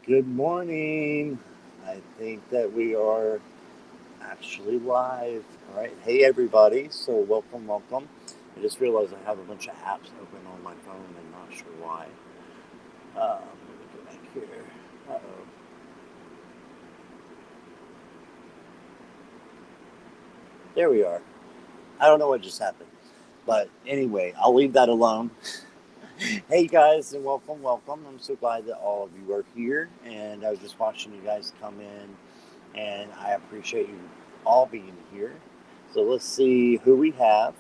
Good morning. I think that we are actually live. All right. Hey, everybody. So, welcome. I just realized I have a bunch of apps open on my phone and not sure why. Let me go back here. Uh-oh. There we are. I don't know what just happened. But anyway, I'll leave that alone. Hey, guys, and welcome. I'm so glad that all of you are here. And I was just watching you guys come in, and I appreciate you all being here. So let's see who we have.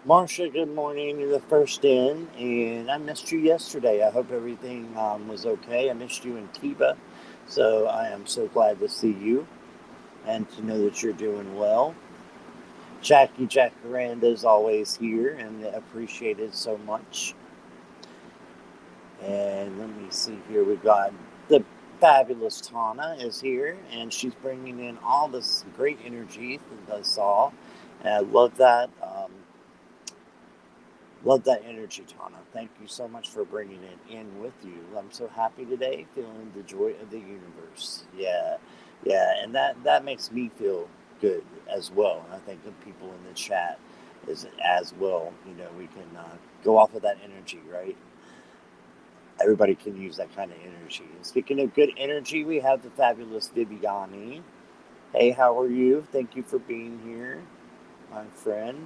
Marsha, good morning. You're the first in, and I missed you yesterday. I hope everything was okay. I missed you in Tiba, so I am so glad to see you and to know that you're doing well. Jackie Jacaranda is always here and appreciated so much. And let me see here. We've got the fabulous Tana is here, and she's bringing in all this great energy that I saw. And I love that. Love that energy, Tana. Thank you so much for bringing it in with you. I'm so happy today, feeling the joy of the universe. Yeah, and that makes me feel good as well. And I think the people in the chat is as well. You know, we can go off of that energy, right? Everybody can use that kind of energy. And speaking of good energy, we have the fabulous Viviani. Hey, how are you? Thank you for being here, my friend.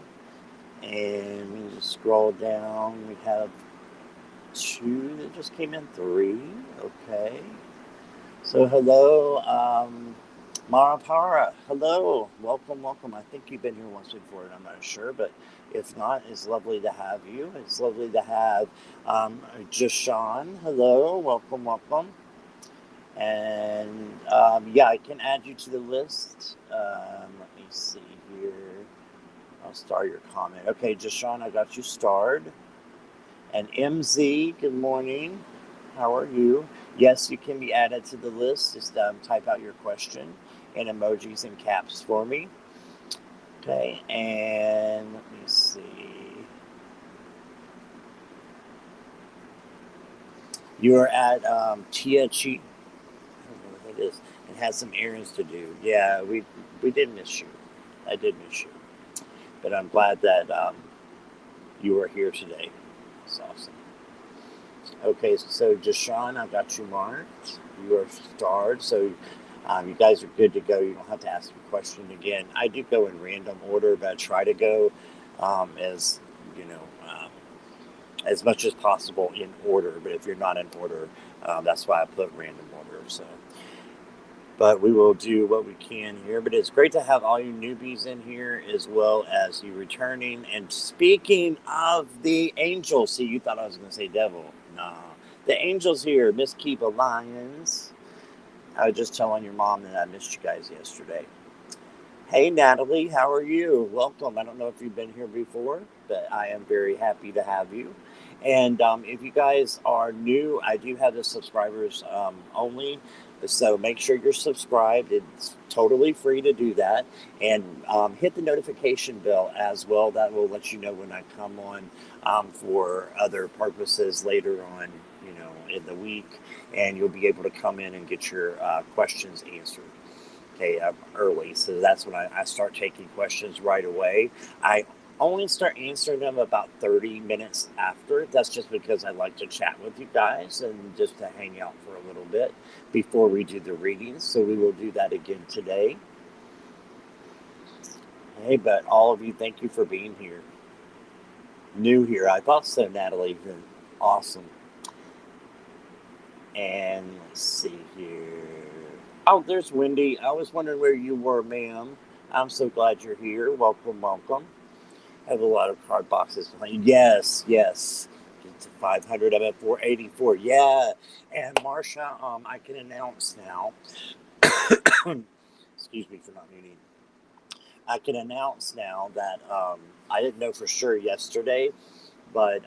And we just scroll down. We have two that just came in, three. Okay. So hello, Marapara. Hello, welcome. I think you've been here once before, and I'm not sure, but if not, it's lovely to have you. It's lovely to have Jashawn. Hello, welcome. And yeah, I can add you to the list. Let me see here. I'll star your comment. Okay, Jashawn, I got you starred. And MZ, good morning. How are you? Yes, you can be added to the list. Just type out your question in emojis and caps for me. Okay, and let me see. You're at Tia Chi. I don't know what that is. It has some errands to do. Yeah, we did miss you. I did miss you. But I'm glad that you are here today. That's awesome. Okay, so Deshaun, I got you marked. You are starred, so you guys are good to go. You don't have to ask a question again. I do go in random order, but I try to go as you know as much as possible in order. But if you're not in order, that's why I put random order. So, but we will do what we can here. But it's great to have all you newbies in here as well as you returning. And speaking of the angels, see, you thought I was going to say devil. Nah, the angels here, Miss Kiva Lyons. I was just telling your mom that I missed you guys yesterday. Hey, Natalie, how are you? Welcome. I don't know if you've been here before, but I am very happy to have you. And if you guys are new, I do have the subscribers only. So make sure you're subscribed. It's totally free to do that. And hit the notification bell as well. That will let you know when I come on for other purposes later on, you know, in the week. And you'll be able to come in and get your questions answered. Okay, early. So that's when I start taking questions right away. I only start answering them about 30 minutes after. That's just because I like to chat with you guys and just to hang out for a little bit before we do the readings. So we will do that again today. Hey, but all of you, thank you for being here. New here. I thought so, Natalie. Awesome. And let's see here. Oh, there's Wendy. I was wondering where you were, ma'am. I'm so glad you're here. Welcome. I have a lot of card boxes. Yes. Get to 500. I'm at 484. Yeah. And Marsha, I can announce now. Excuse me for not muting. I can announce now that I didn't know for sure yesterday, but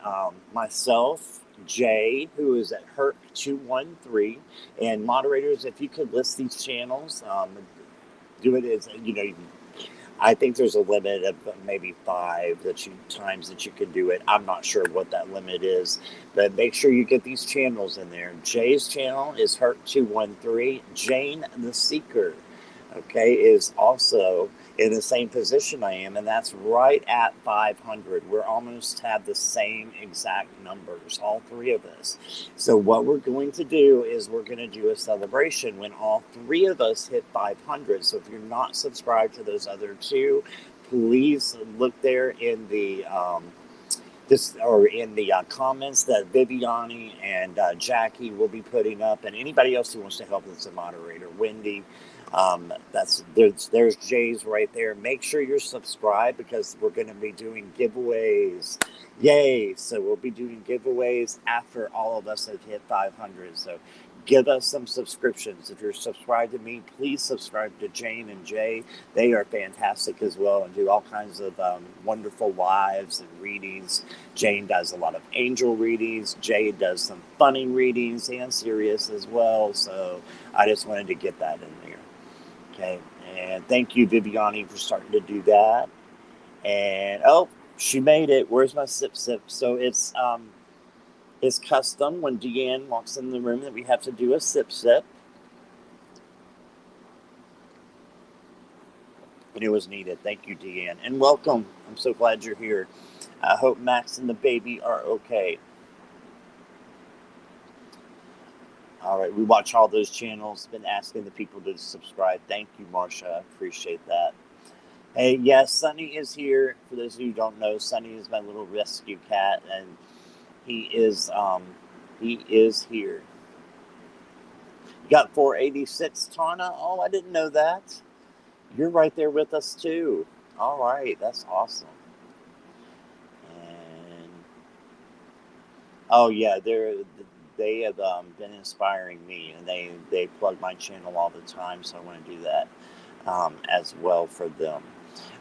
myself, Jay, who is at Herc213, and moderators, if you could list these channels, do it as, you know, I think there's a limit of maybe 5 times that you can do it. I'm not sure what that limit is, but make sure you get these channels in there. Jay's channel is Hurt213. Jane the Seeker, okay, is also in the same position I am, and that's right at 500. We're almost have the same exact numbers, all 3 of us. So what we're going to do is we're going to do a celebration when all 3 of us hit 500. So if you're not subscribed to those other 2, please look there in the comments that Viviani and Jackie will be putting up, and anybody else who wants to help as a moderator, Wendy. There's Jay's right there. Make sure you're subscribed because we're going to be doing giveaways. Yay! So we'll be doing giveaways after all of us have hit 500. So give us some subscriptions. If you're subscribed to me, please subscribe to Jane and Jay. They are fantastic as well and do all kinds of wonderful lives and readings. Jane does a lot of angel readings. Jay does some funny readings and serious as well. So I just wanted to get that in there. Okay, and thank you, Viviani, for starting to do that. And oh, she made it. Where's my sip? So it's custom when Deanne walks in the room that we have to do a sip. And it was needed. Thank you, Deanne, and welcome. I'm so glad you're here. I hope Max and the baby are okay. All right, we watch all those channels. Been asking the people to subscribe. Thank you, Marsha. I appreciate that. Hey, yes, Sunny is here. For those of you who don't know, Sunny is my little rescue cat, and he is here. You got 486, Tana. Oh, I didn't know that. You're right there with us too. All right, that's awesome. And oh yeah, they have been inspiring me, and they plug my channel all the time, so I want to do that as well for them.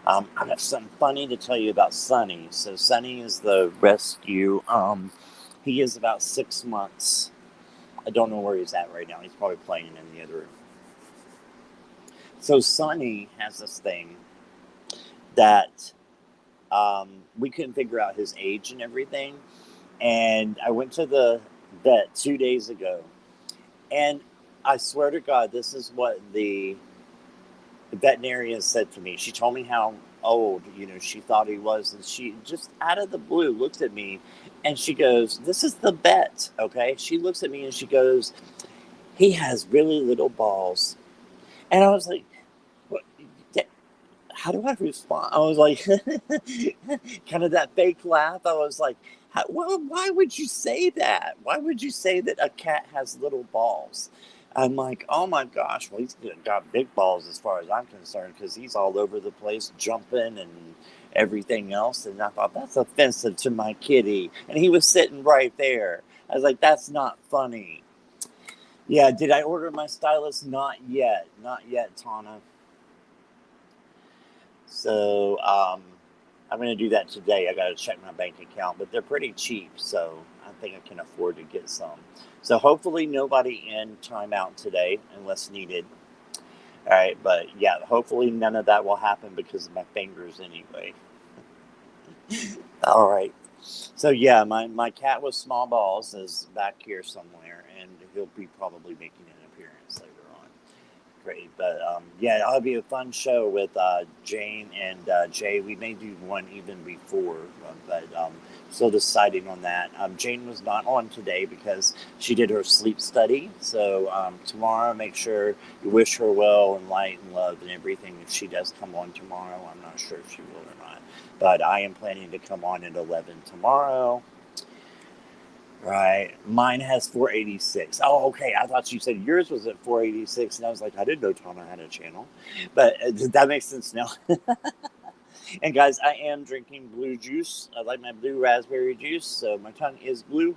I have something funny to tell you about Sunny. So Sunny is the rescue. He is about 6 months. I don't know where he's at right now. He's probably playing in the other room. So Sunny has this thing that we couldn't figure out his age and everything. And I went to the vet 2 days ago, and I swear to God, this is what the veterinarian said to me. She told me how old, she thought he was, and she just out of the blue looked at me, and she goes, "This is the vet, okay?" She looks at me and she goes, "He has really little balls," and I was like, "What? How do I respond?" I was like, kind of that fake laugh. I was like, why would you say that? Why would you say that a cat has little balls? I'm like, oh my gosh, well, he's got big balls as far as I'm concerned, because he's all over the place jumping and everything else. And I thought, that's offensive to my kitty. And he was sitting right there. I was like, that's not funny. Yeah, did I order my stylus? Not yet, Tana. So I'm going to do that today. I got to check my bank account, but they're pretty cheap, so I think I can afford to get some. So hopefully nobody in timeout today unless needed. All right, but yeah, hopefully none of that will happen because of my fingers anyway. All right. So yeah, my cat with small balls is back here somewhere, and he'll be probably making an appearance later on. Great, but yeah, it'll be a fun show with Jane and Jay. We may do one even before, but still deciding on that. Jane was not on today because she did her sleep study. So tomorrow, make sure you wish her well and light and love and everything. If she does come on tomorrow, I'm not sure if she will or not. But I am planning to come on at 11 tomorrow. Right. Mine has 486. Oh, okay. I thought you said yours was at 486, and I was like, I didn't know Tana had a channel. But that makes sense now. And guys, I am drinking blue juice. I like my blue raspberry juice, so my tongue is blue,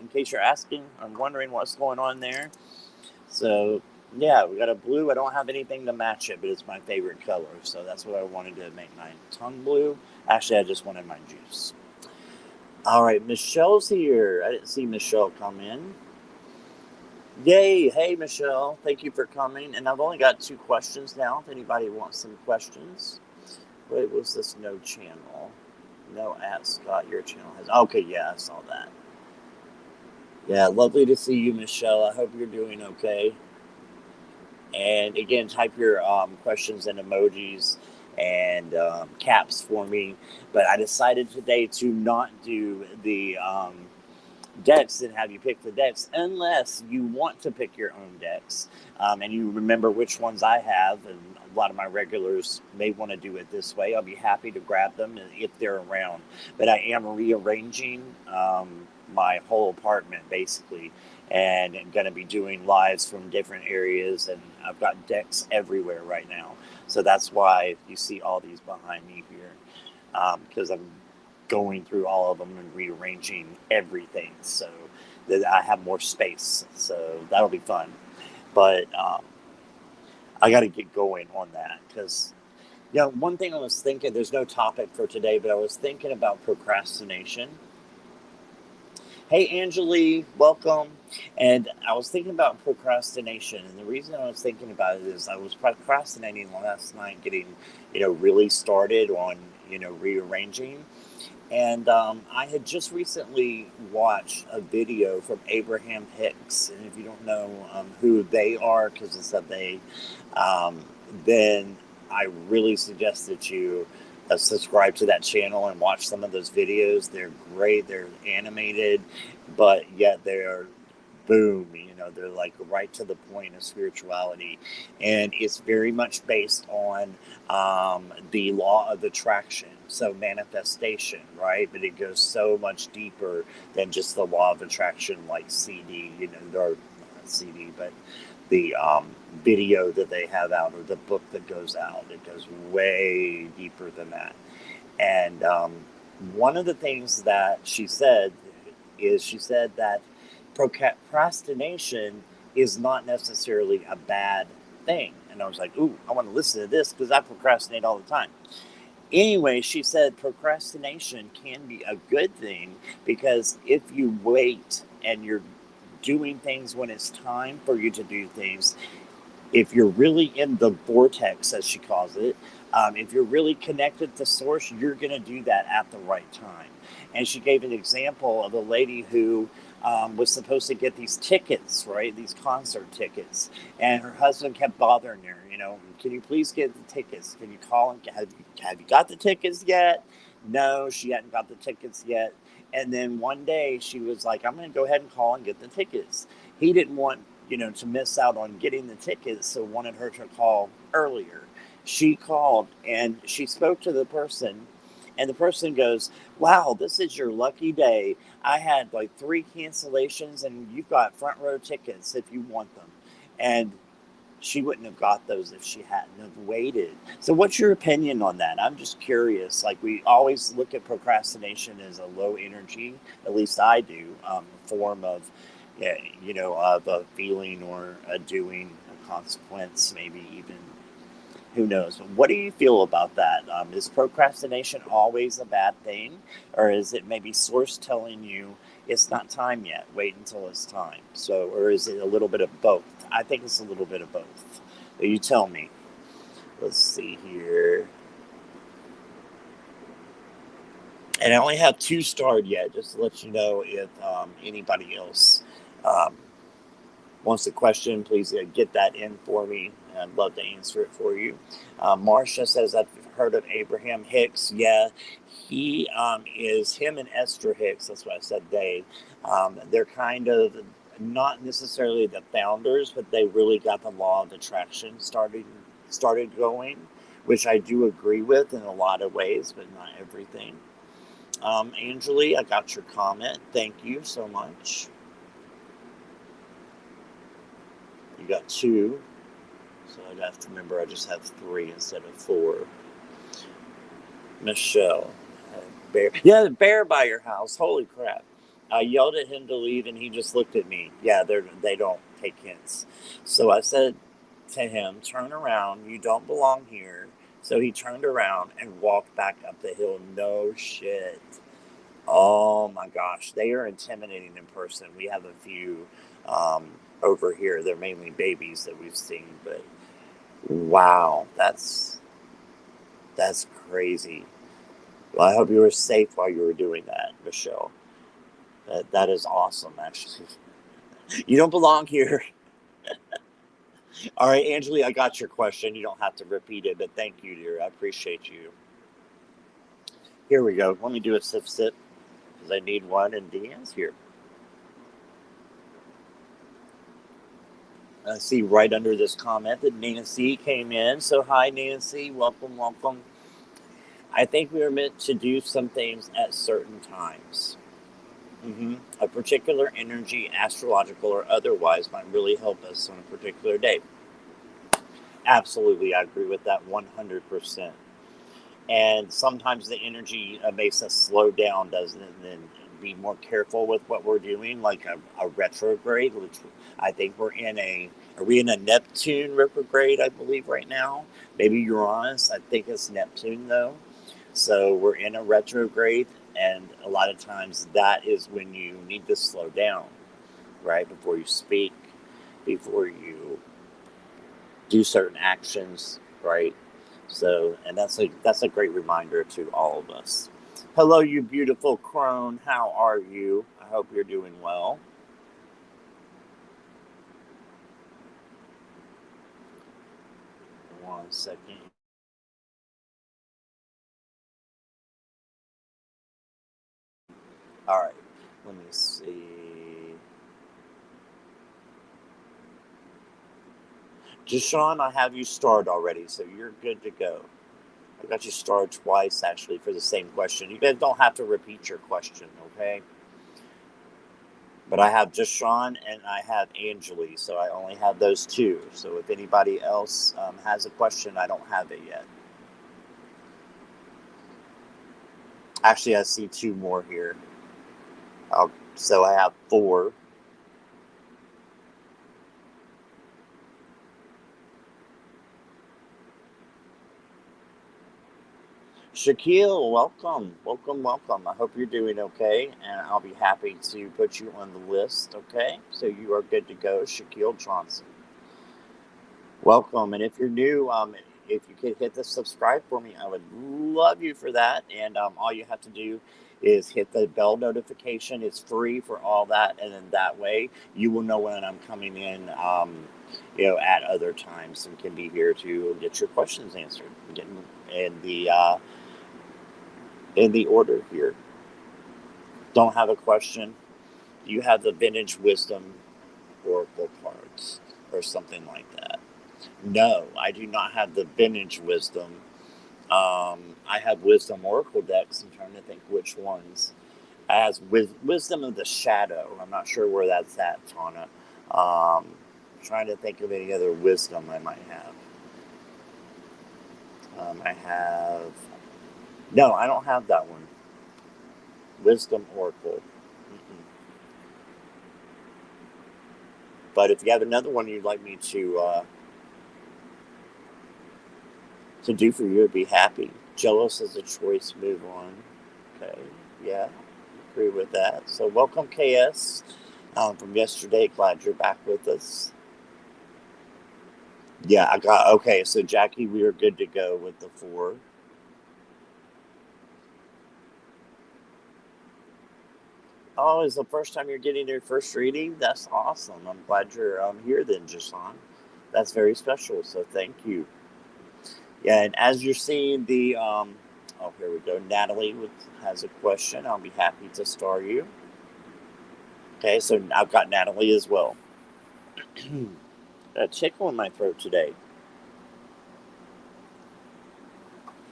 in case you're asking. I'm wondering what's going on there. So, yeah, we got a blue. I don't have anything to match it, but it's my favorite color. So that's what I wanted to make my tongue blue. Actually, I just wanted my juice. All right, Michelle's here. I didn't see Michelle come in. Yay. Hey, Michelle. Thank you for coming. And I've only got 2 questions now, if anybody wants some questions. What was this no channel? No at Scott, your channel has. Okay, yeah, I saw that. Yeah, lovely to see you, Michelle. I hope you're doing okay. And again, type your questions and emojis and caps for me. But I decided today to not do the decks and have you pick the decks unless you want to pick your own decks and you remember which ones I have. And a lot of my regulars may want to do it this way. I'll be happy to grab them if they're around. But I am rearranging my whole apartment basically, and I'm going to be doing lives from different areas, and I've got decks everywhere right now. So that's why you see all these behind me here, because I'm going through all of them and rearranging everything so that I have more space. So that'll be fun. But I got to get going on that because, one thing I was thinking, there's no topic for today, but I was thinking about procrastination. Hey, Angeli, welcome. And I was thinking about procrastination. And the reason I was thinking about it is I was procrastinating last night getting, really started on, rearranging. And I had just recently watched a video from Abraham Hicks. And if you don't know who they are, because it's a they, then I really suggest that you subscribe to that channel and watch some of those videos. They're great. They're animated, but yet they're boom, they're like right to the point of spirituality. And it's very much based on the law of attraction. So manifestation, right? But it goes so much deeper than just the law of attraction, like CD, or not CD, but the video that they have out, or the book that goes out. It goes way deeper than that. And one of the things that she said that procrastination is not necessarily a bad thing. And I was like, ooh, I want to listen to this because I procrastinate all the time. Anyway, she said procrastination can be a good thing because if you wait and you're doing things when it's time for you to do things, if you're really in the vortex, as she calls it, if you're really connected to source, you're going to do that at the right time. And she gave an example of a lady who was supposed to get these tickets, right? These concert tickets. And her husband kept bothering her, can you please get the tickets? Can you call and have you got the tickets yet? No, she hadn't got the tickets yet. And then one day she was like, I'm going to go ahead and call and get the tickets. He didn't want, to miss out on getting the tickets, so wanted her to call earlier. She called and she spoke to the person, and the person goes, wow, this is your lucky day. I had like 3 cancellations and you've got front row tickets if you want them. And she wouldn't have got those if she hadn't have waited. So what's your opinion on that? I'm just curious. Like, we always look at procrastination as a low energy, at least I do, form of, of a feeling or a doing, a consequence, maybe even. Who knows? What do you feel about that? Is procrastination always a bad thing? Or is it maybe source telling you it's not time yet, wait until it's time? So, or is it a little bit of both? I think it's a little bit of both. You tell me. Let's see here. And I only have 2 starred yet, just to let you know if anybody else wants a question, please get that in for me. I'd love to answer it for you. Marcia says, I've heard of Abraham Hicks. Yeah, he is him and Esther Hicks. That's what I said they. They're kind of not necessarily the founders, but they really got the law of attraction started going, which I do agree with in a lot of ways, but not everything. Angeli, I got your comment. Thank you so much. You got 2. So I'd have to remember I just have 3 instead of 4. Michelle. Bear. Yeah, the bear by your house. Holy crap. I yelled at him to leave and he just looked at me. Yeah, they don't take hints. So I said to him, turn around. You don't belong here. So he turned around and walked back up the hill. No shit. Oh my gosh. They are intimidating in person. We have a few over here. They're mainly babies that we've seen, but wow, that's That's crazy. Well, I hope you were safe while you were doing that, Michelle. That is awesome, actually. You don't belong here. All right, Angeli, I got your question. You don't have to repeat it, but thank you, dear. I appreciate you. Here we go. Let me do a sip sip because I need one, and Deanne's here. I see right under this comment that Nina C came in. So, hi, Nina C. Welcome, welcome. I think we are meant to do some things at certain times. A particular energy, astrological or otherwise, might really help us on a particular day. Absolutely, I agree with that 100%. And sometimes the energy makes us slow down, doesn't it? And then be more careful with what we're doing, like a retrograde, which I think we're in a. Are we in a Neptune retrograde? I believe right now. Maybe Uranus. I think it's Neptune though. So we're in a retrograde, and a lot of times that is when you need to slow down, right? Before you speak, before you do certain actions, right? So, and that's a great reminder to all of us. Hello, you beautiful crone. How are you? I hope you're doing well. One second. All right. Let me see. Deshaun, I have you starred already, so you're good to go. I got you starred twice actually for the same question. You guys don't have to repeat your question, okay? But I have Deshaun and I have Angeli, so I only have those two. So if anybody else has a question, I don't have it yet. Actually, I see two more here. So I have four. Shaquille, welcome, welcome, welcome. I hope you're doing okay, and I'll be happy to put you on the list, okay? So you are good to go, Shaquille Johnson. Welcome, and if you're new, if you could hit the subscribe for me, I would love you for that. And all you have to do is hit the bell notification. It's free for all that, and then that way you will know when I'm coming in, at other times, and can be here to get your questions answered, getting in the order here. Don't have a question. You have the Vintage Wisdom Oracle cards or something like that. No, I do not have the Vintage Wisdom. I have Wisdom Oracle decks. I'm trying to think which ones. It has Wisdom of the Shadow. I'm not sure where that's at, Tana. Trying to think of any other wisdom I might have. I have. No, I don't have that one. Wisdom Oracle. Mm-mm. But if you have another one you'd like me to do for you, I'd be happy. Jealous is a choice. Move on. Okay. Yeah. Agree with that. So welcome, KS, from yesterday. Glad you're back with us. Yeah, I got okay. So Jackie, we are good to go with the four. Oh, is the first time you're getting your first reading? That's awesome. I'm glad you're here then, Jason. That's very special. So thank you. Yeah, and as you're seeing the oh, here we go. Natalie has a question. I'll be happy to star you. Okay, so I've got Natalie as well. A tickle in my throat today.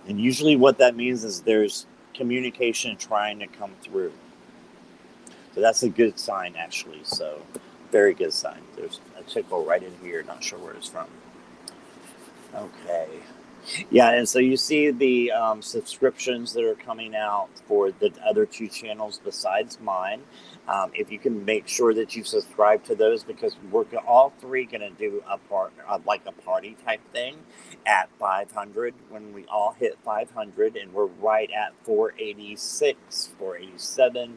And usually what that means is there's communication trying to come through. So that's a good sign, actually. So very good sign. There's a tickle right in here. Not sure where it's from. Okay. Yeah, and so you see the subscriptions that are coming out for the other two channels besides mine. If you can make sure that you subscribe to those, because we're all three going to do like a party type thing at 500 when we all hit 500, and we're right at 486, 487.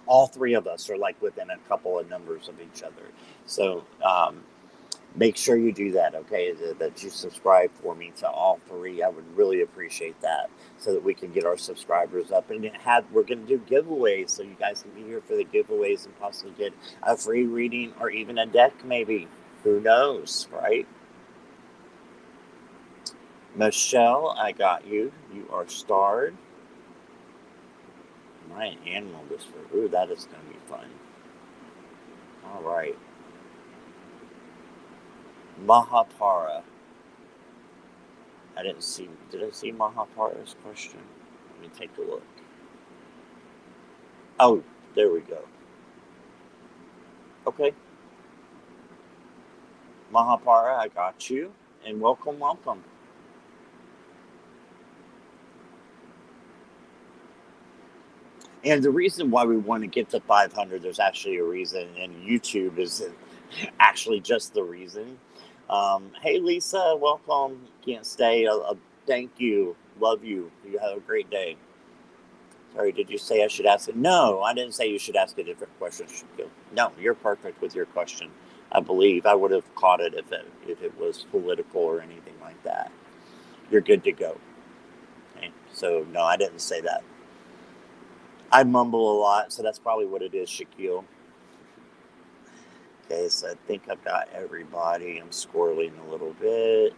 All three of us are like within a couple of numbers of each other. So Make sure you do that, okay? That you subscribe for me to all three. I would really appreciate that, so that we can get our subscribers up. And we're going to do giveaways, so you guys can be here for the giveaways and possibly get a free reading or even a deck, maybe. Who knows, right? Michelle, I got you. You are starred. My animal whisperer. Ooh, that is going to be fun. All right. Mahapara. Did I see Mahapara's question? Let me take a look. Oh, there we go. Okay. Mahapara, I got you. And welcome, welcome. And the reason why we want to get to 500, there's actually a reason, and YouTube is actually just the reason. Hey, Lisa, welcome. Can't stay. Thank you. Love you. You have a great day. Sorry, did you say I should ask it? No, I didn't say you should ask a different question. No, you're perfect with your question. I believe I would have caught it if it was political or anything like that. You're good to go. Okay? So, no, I didn't say that. I mumble a lot, so that's probably what it is, Shaquille. Okay, so I think I've got everybody. I'm squirreling a little bit.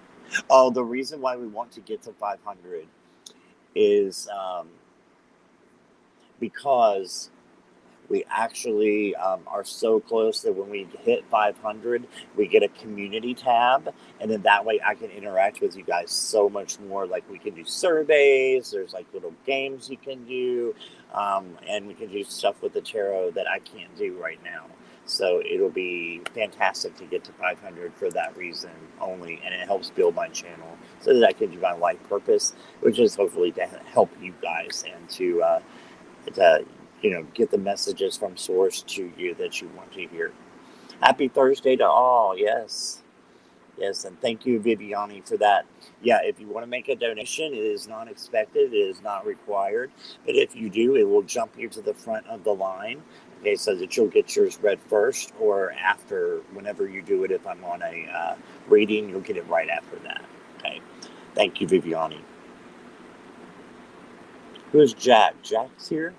Oh, the reason why we want to get to 500 is because we actually are so close that when we hit 500, we get a community tab. And then that way I can interact with you guys so much more. Like, we can do surveys. There's like little games you can do. And we can do stuff with the tarot that I can't do right now. So it'll be fantastic to get to 500 for that reason only. And it helps build my channel so that I can do my life purpose, which is hopefully to help you guys and to get the messages from source to you that you want to hear. Happy Thursday to all. Yes. Yes, and thank you, Viviani, for that. Yeah, if you want to make a donation, it is not expected. It is not required. But if you do, it will jump you to the front of the line, okay, so that you'll get yours read first or after, whenever you do it. If I'm on a reading, you'll get it right after that. Okay. Thank you, Viviani. Who's Jack? Jack's here?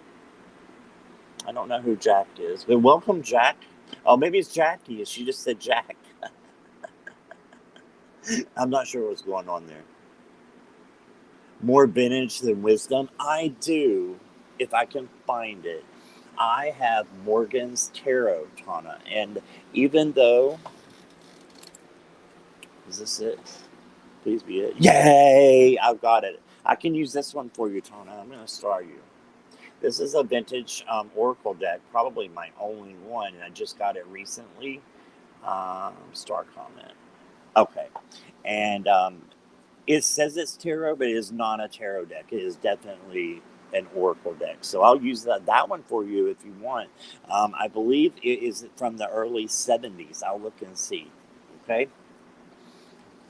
I don't know who Jack is, but welcome, Jack. Oh, maybe it's Jackie. She just said Jack. I'm not sure what's going on there. More vintage than wisdom? I do, if I can find it. I have Morgan's Tarot, Tana. And even though... Is this it? Please be it. Yay! I've got it. I can use this one for you, Tana. I'm going to star you. This is a vintage Oracle deck, probably my only one, and I just got it recently. Star comment. Okay. And it says it's tarot, but it is not a tarot deck. It is definitely an Oracle deck. So I'll use that one for you if you want. I believe it is from the early 70s. I'll look and see. Okay?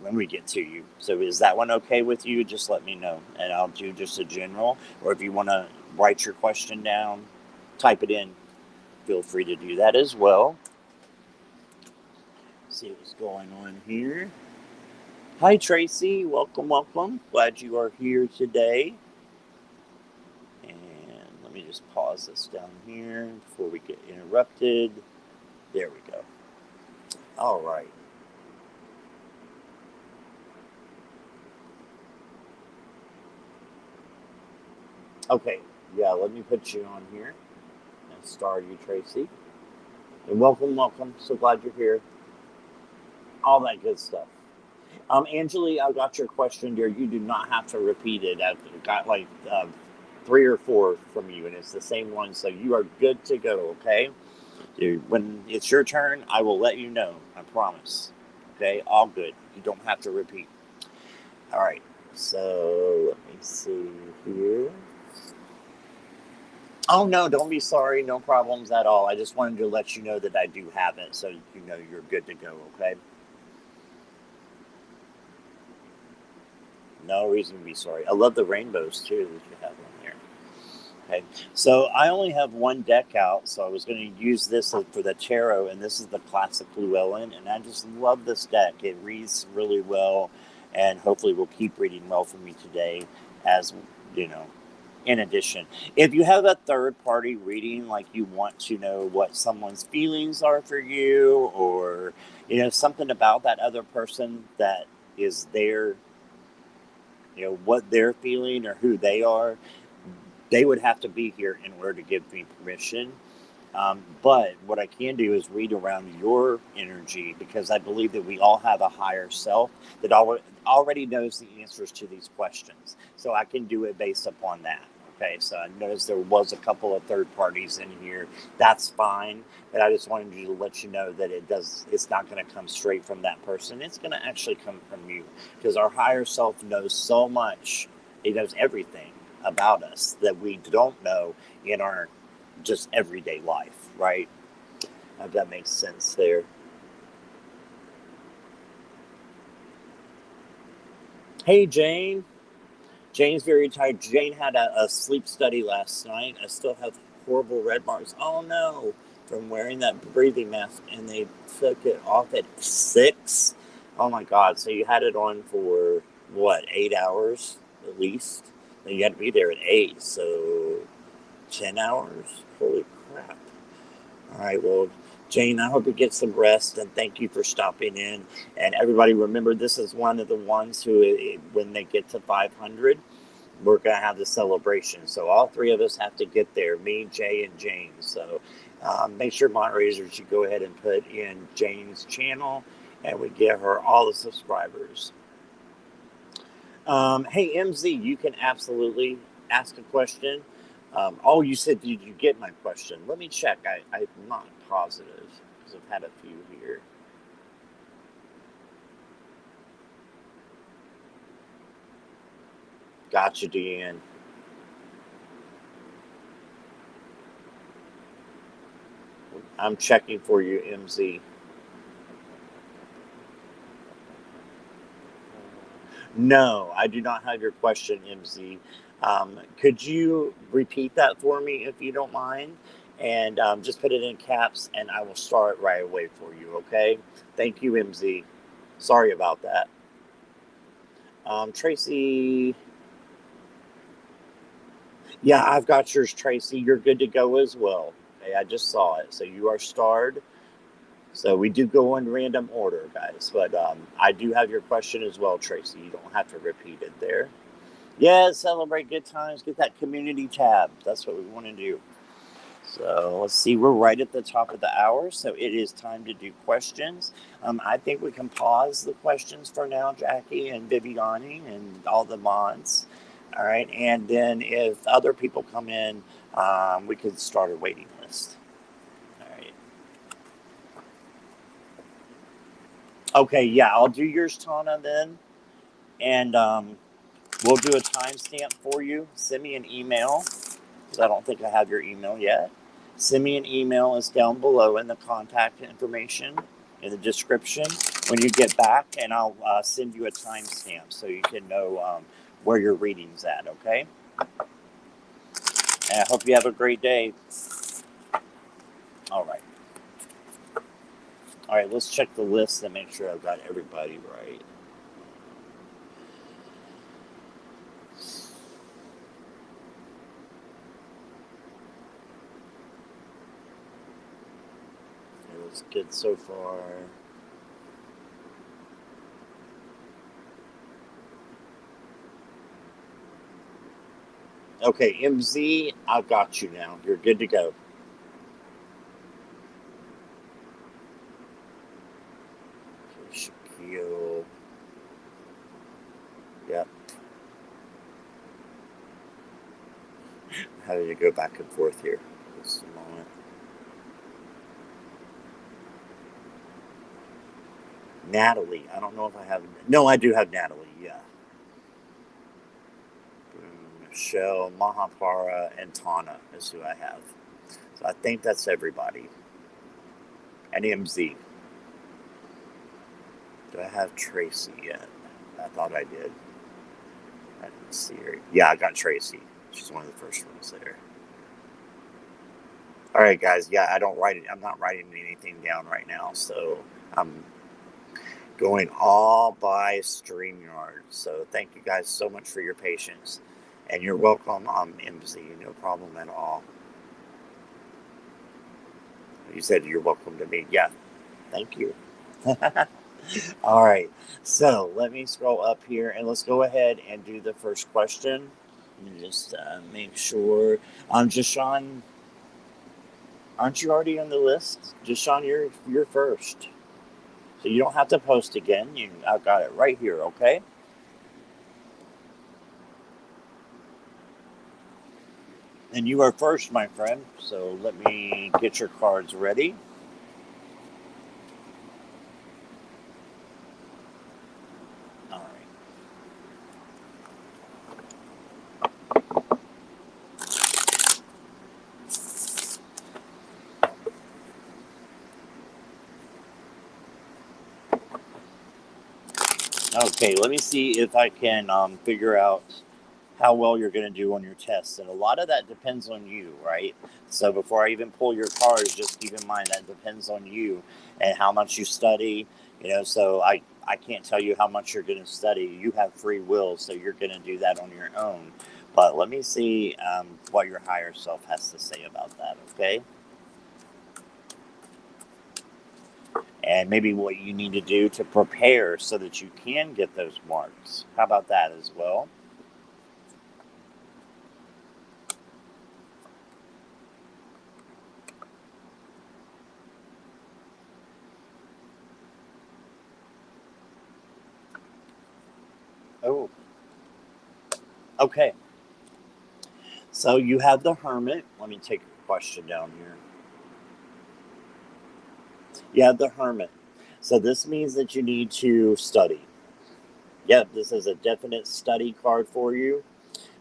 When we get to you. So is that one okay with you? Just let me know. And I'll do just a general. Or if you want to write your question down, type it in, feel free to do that as well. See what's going on here. Hi, Tracy. Welcome, welcome. Glad you are here today. And let me just pause this down here before we get interrupted. There we go. All right. Okay. Yeah, let me put you on here and star you, Tracy. And welcome, welcome. So glad you're here. All that good stuff. Angeli, I got your question, dear. You do not have to repeat it. I've got like 3 or 4 from you, and it's the same one, so you are good to go, okay? When it's your turn, I will let you know. I promise. Okay? All good. You don't have to repeat. All right. So, let me see here. Oh, no, don't be sorry. No problems at all. I just wanted to let you know that I do have it, so you know you're good to go, okay? No reason to be sorry. I love the rainbows, too, that you have on there. Okay, so I only have one deck out, so I was going to use this for the tarot, and this is the Classic Llewellyn, and I just love this deck. It reads really well, and hopefully will keep reading well for me today, as you know. In addition, if you have a third party reading, like you want to know what someone's feelings are for you, or something about that other person that is there, what they're feeling or who they are, they would have to be here in order to give me permission. But what I can do is read around your energy, because I believe that we all have a higher self that already knows the answers to these questions. So I can do it based upon that. Okay, so I noticed there was a couple of third parties in here. That's fine, but I just wanted to let you know that it's not going to come straight from that person. It's going to actually come from you, because our higher self knows so much. It knows everything about us that we don't know in our just everyday life, right? I hope that makes sense there. Hey, Jane. Jane's very tired. Jane had a sleep study last night. I still have horrible red marks. Oh no, from wearing that breathing mask, and they took it off at 6. Oh my God! So you had it on for what, 8 hours at least? And you had to be there at 8, so 10 hours. Holy crap! All right, well, Jane, I hope you get some rest, and thank you for stopping in. And everybody, remember, this is one of the ones who, when they get to 500, we're going to have the celebration. So all three of us have to get there, me, Jay, and Jane. So make sure moderators, you go ahead and put in Jane's channel, and we get her all the subscribers. Hey, MZ, you can absolutely ask a question. Oh, you said, did you get my question? Let me check. I'm not positive, because I've had a few here. Gotcha, Deanne. I'm checking for you, MZ. No, I do not have your question, MZ. Could you repeat that for me if you don't mind? And just put it in caps, and I will start right away for you, okay? Thank you, MZ. Sorry about that. Tracy. Yeah, I've got yours, Tracy. You're good to go as well. Okay, I just saw it. So you are starred. So we do go in random order, guys. But I do have your question as well, Tracy. You don't have to repeat it there. Yeah, celebrate good times. Get that community tab. That's what we want to do. So let's see. We're right at the top of the hour, so it is time to do questions. I think we can pause the questions for now, Jackie and Viviani and all the mods. All right, and then if other people come in, we could start a waiting list. All right. Okay, yeah, I'll do yours, Tana, then, and we'll do a timestamp for you. Send me an email, because I don't think I have your email yet. Send me an email. It's down below in the contact information in the description when you get back, and I'll send you a timestamp so you can know where your reading's at, okay? And I hope you have a great day. All right. All right, let's check the list and make sure I've got everybody right. It was good so far. Okay, MZ, I've got you now. You're good to go. Shaquille. Yep. How did you go back and forth here? Just a moment. Natalie. I don't know if I have. No, I do have Natalie. Yeah. Michelle, Mahapara, and Tana is who I have. So I think that's everybody. And MZ. Do I have Tracy yet? I thought I did. I didn't see her. Yeah, I got Tracy. She's one of the first ones there. All right, guys. Yeah, I don't write it. I'm not writing anything down right now, so I'm going all by StreamYard. So thank you guys so much for your patience, and you're welcome, MZ. No problem at all. You said you're welcome to me. Yeah, thank you. All right. So let me scroll up here and let's go ahead and do the first question. Let me just make sure. Jashawn, aren't you already on the list? Jashawn, you're first. So you don't have to post again. I've got it right here, okay? And you are first, my friend. So let me get your cards ready. All right. Okay, let me see if I can figure out how well you're going to do on your tests. And a lot of that depends on you, right? So before I even pull your cards, just keep in mind that depends on you and how much you study. So I can't tell you how much you're going to study. You have free will, so you're going to do that on your own. But let me see what your higher self has to say about that, okay? And maybe what you need to do to prepare so that you can get those marks. How about that as well? Oh, okay. So you have the Hermit. Let me take a question down here. You have the Hermit. So this means that you need to study. Yep, this is a definite study card for you.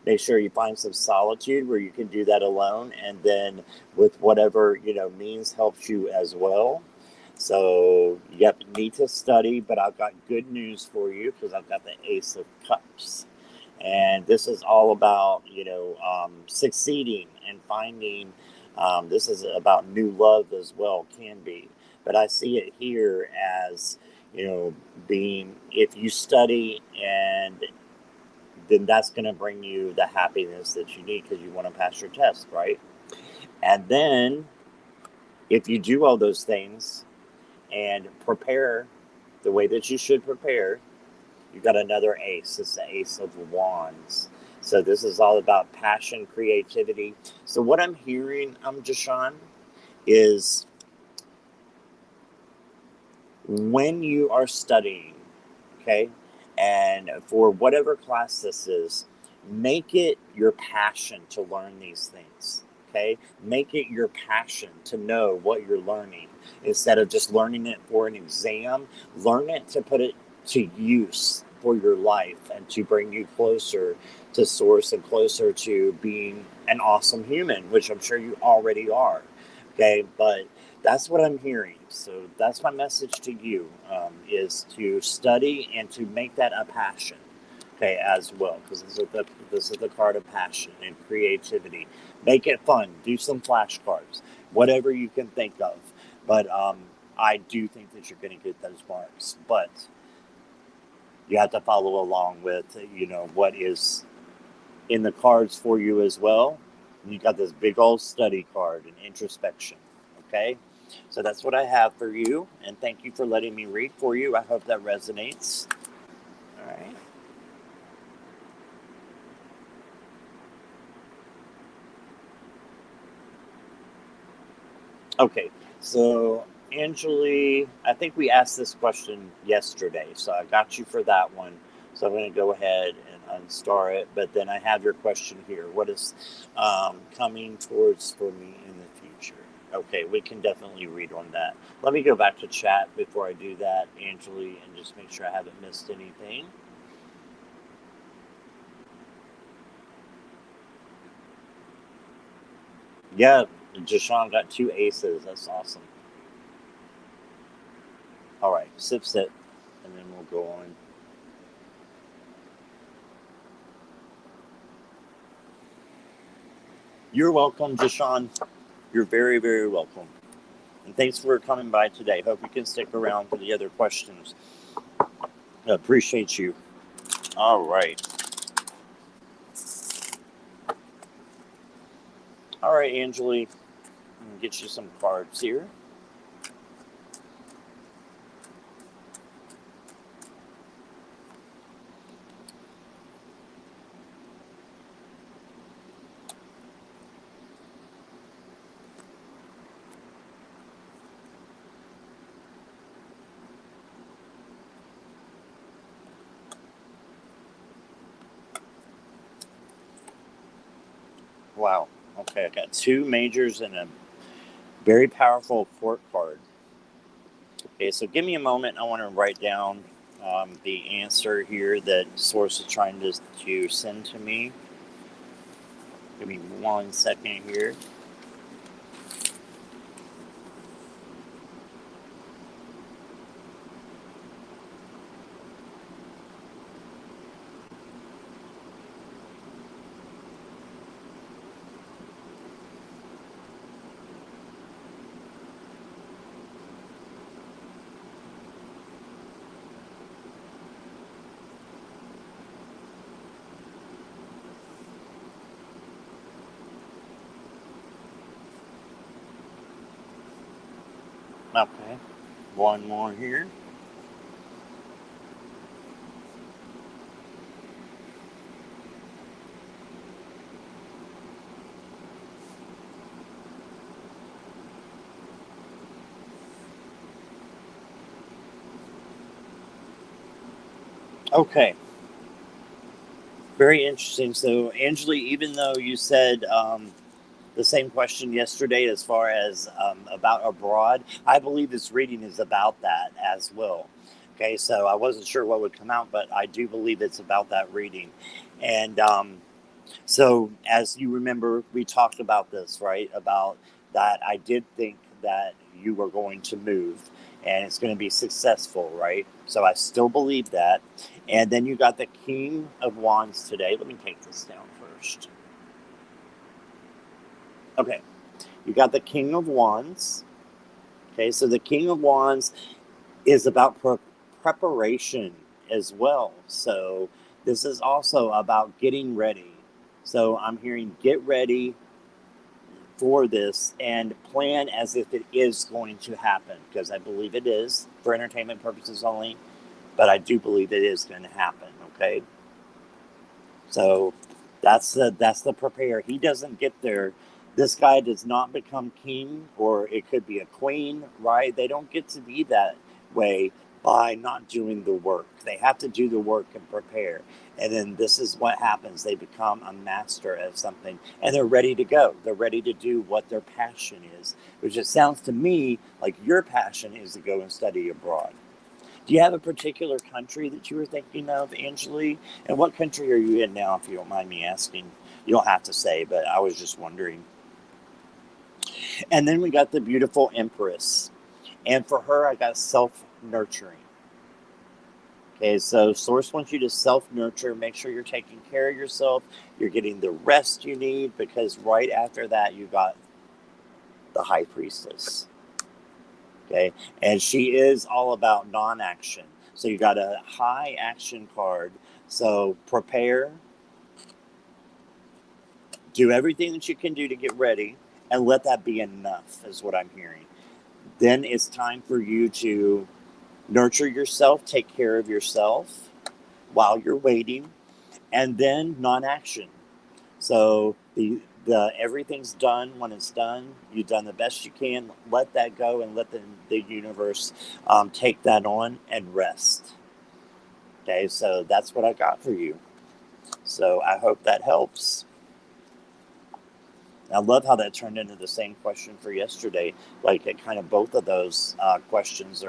Make sure you find some solitude where you can do that alone, and then with whatever means helps you as well. So, yep, need to study, but I've got good news for you because I've got the Ace of Cups. And this is all about, succeeding and finding. This is about new love as well, can be. But I see it here as, being, if you study, and then that's going to bring you the happiness that you need because you want to pass your test, right? And then if you do all those things and prepare the way that you should prepare, you got another ace. It's the Ace of Wands. So this is all about passion, creativity. So what I'm hearing, Jashawn, is when you are studying, okay, and for whatever class this is, make it your passion to learn these things. Okay, make it your passion to know what you're learning instead of just learning it for an exam. Learn it to put it to use for your life and to bring you closer to source and closer to being an awesome human, which I'm sure you already are. Okay, but that's what I'm hearing. So that's my message to you, is to study and to make that a passion, okay, as well, because this is the card of passion and creativity. Make it fun. Do some flashcards, whatever you can think of. But I do think that you're going to get those marks. But you have to follow along with, what is in the cards for you as well. You got this big old study card and introspection. Okay, so that's what I have for you, and thank you for letting me read for you. I hope that resonates. All right. Okay, so Angeli, I think we asked this question yesterday, so I got you for that one. So I'm going to go ahead and unstar it, but then I have your question here. What is coming towards for me in the future? Okay, we can definitely read on that. Let me go back to chat before I do that, Angeli, and just make sure I haven't missed anything. Yeah, Jashawn got 2 aces. That's awesome. All right, sit, and then we'll go on. You're welcome, Jashawn. You're very, very welcome. And thanks for coming by today. Hope you can stick around for the other questions. I appreciate you. All right. All right, Angeli. I'm going to get you some cards here. Wow. Okay, I got 2 majors and a very powerful court card. Okay, so give me a moment. I want to write down the answer here that Source is trying to send to me. Give me 1 second here. Okay, 1 more here. Okay, very interesting. So, Angeli, even though you said the same question yesterday as far as about abroad, I believe this reading is about that as well. Okay, so I wasn't sure what would come out, but I do believe it's about that reading. And so, as you remember, we talked about this, right? About that, I did think that you were going to move and it's going to be successful, right? So, I still believe that. And then you got the King of Wands today. Let me take this down first. Okay, you got the King of Wands. Okay, so the King of Wands is about preparation as well. So, this is also about getting ready. So, I'm hearing get ready for this and plan as if it is going to happen, because I believe it is for entertainment purposes only, but I do believe it is going to happen. Okay, so that's the prepare. He doesn't get there. This guy does not become king, or it could be a queen, right? They don't get to be that way by not doing the work. They have to do the work and prepare. And then this is what happens. They become a master at something and they're ready to go. They're ready to do what their passion is, which it sounds to me like your passion is to go and study abroad. Do you have a particular country that you were thinking of, Angeli? And what country are you in now, if you don't mind me asking? You don't have to say, but I was just wondering. And then we got the beautiful Empress. And for her, I got self nurturing. Okay, so Source wants you to self nurture. Make sure you're taking care of yourself. You're getting the rest you need, because right after that, you got the High Priestess. Okay, and she is all about non action. So you got a high action card. So prepare, do everything that you can do to get ready, and let that be enough, is what I'm hearing. Then it's time for you to nurture yourself, take care of yourself while you're waiting, and then non-action. So the everything's done when it's done. You've done the best you can. Let that go and let the universe take that on and rest. Okay, so that's what I got for you. So I hope that helps. I love how that turned into the same question for yesterday. Like it kind of both of those questions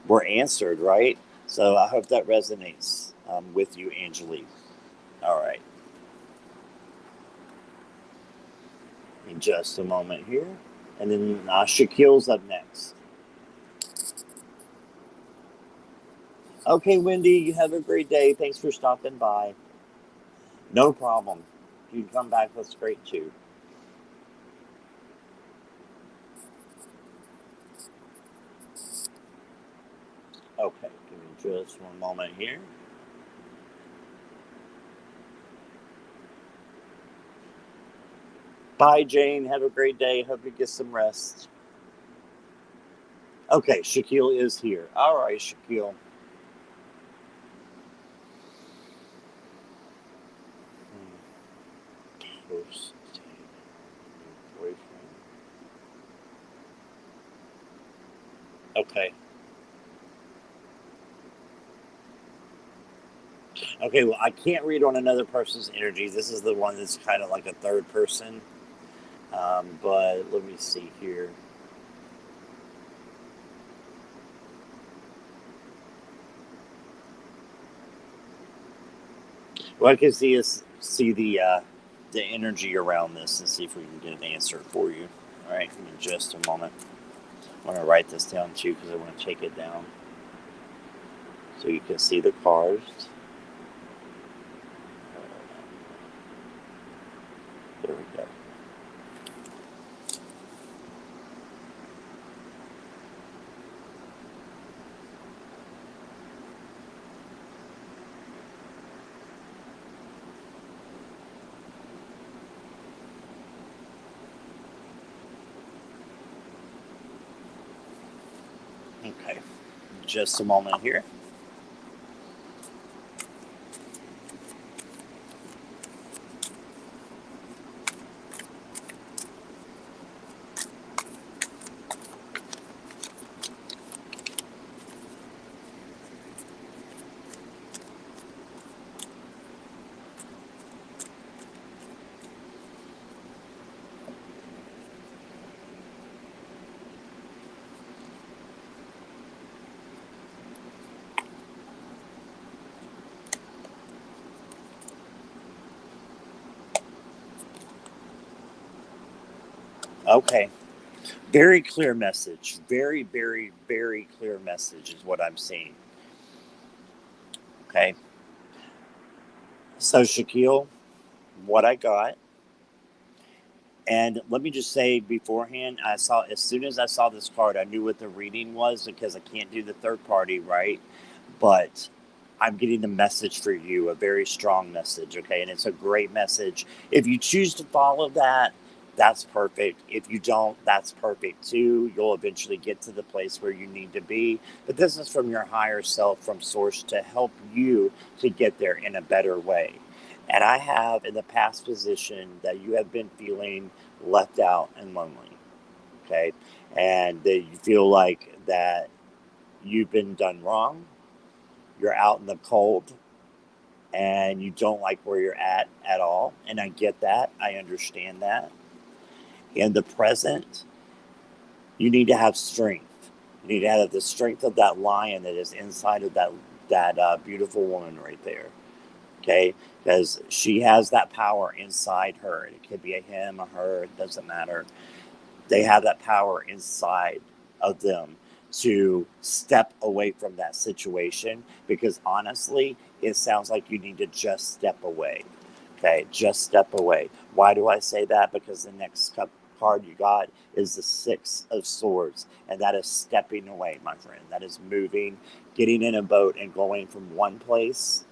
were answered, right? So I hope that resonates with you, Angelique. All right. In just a moment here. And then Shaquille's up next. Okay, Wendy, you have a great day. Thanks for stopping by. No problem. You can come back. That's great, too. Just one moment here. Bye, Jane. Have a great day. Hope you get some rest. Okay, Shaquille is here. All right, Shaquille. First boyfriend. Okay. Okay, well, I can't read on another person's energy. This is the one that's kind of like a third person. But let me see here. Well, I can see the energy around this and see if we can get an answer for you. All right, give me just a moment. I want to write this down too because I want to take it down so you can see the cards. There we go. Okay, just a moment here. Okay, very clear message. Very, very, very clear message is what I'm seeing. Okay, so Shaquille, what I got. And let me just say beforehand, I saw as soon as I saw this card, I knew what the reading was because I can't do the third party, right? But I'm getting the message for you, a very strong message, okay? And it's a great message. If you choose to follow that, that's perfect. If you don't, that's perfect too. You'll eventually get to the place where you need to be. But this is from your higher self, from source, to help you to get there in a better way. And I have in the past position that you have been feeling left out and lonely, okay? And that you feel like that you've been done wrong, you're out in the cold, and you don't like where you're at all. And I get that, I understand that. In the present, you need to have strength. You need to have the strength of that lion that is inside of that beautiful woman right there. Okay, because she has that power inside her. It could be a him, a her, it doesn't matter. They have that power inside of them to step away from that situation because honestly, it sounds like you need to just step away. Okay, just step away. Why do I say that? Because the next card you got is the Six of Swords, and that is stepping away, my friend. That is moving, getting in a boat and going from one place,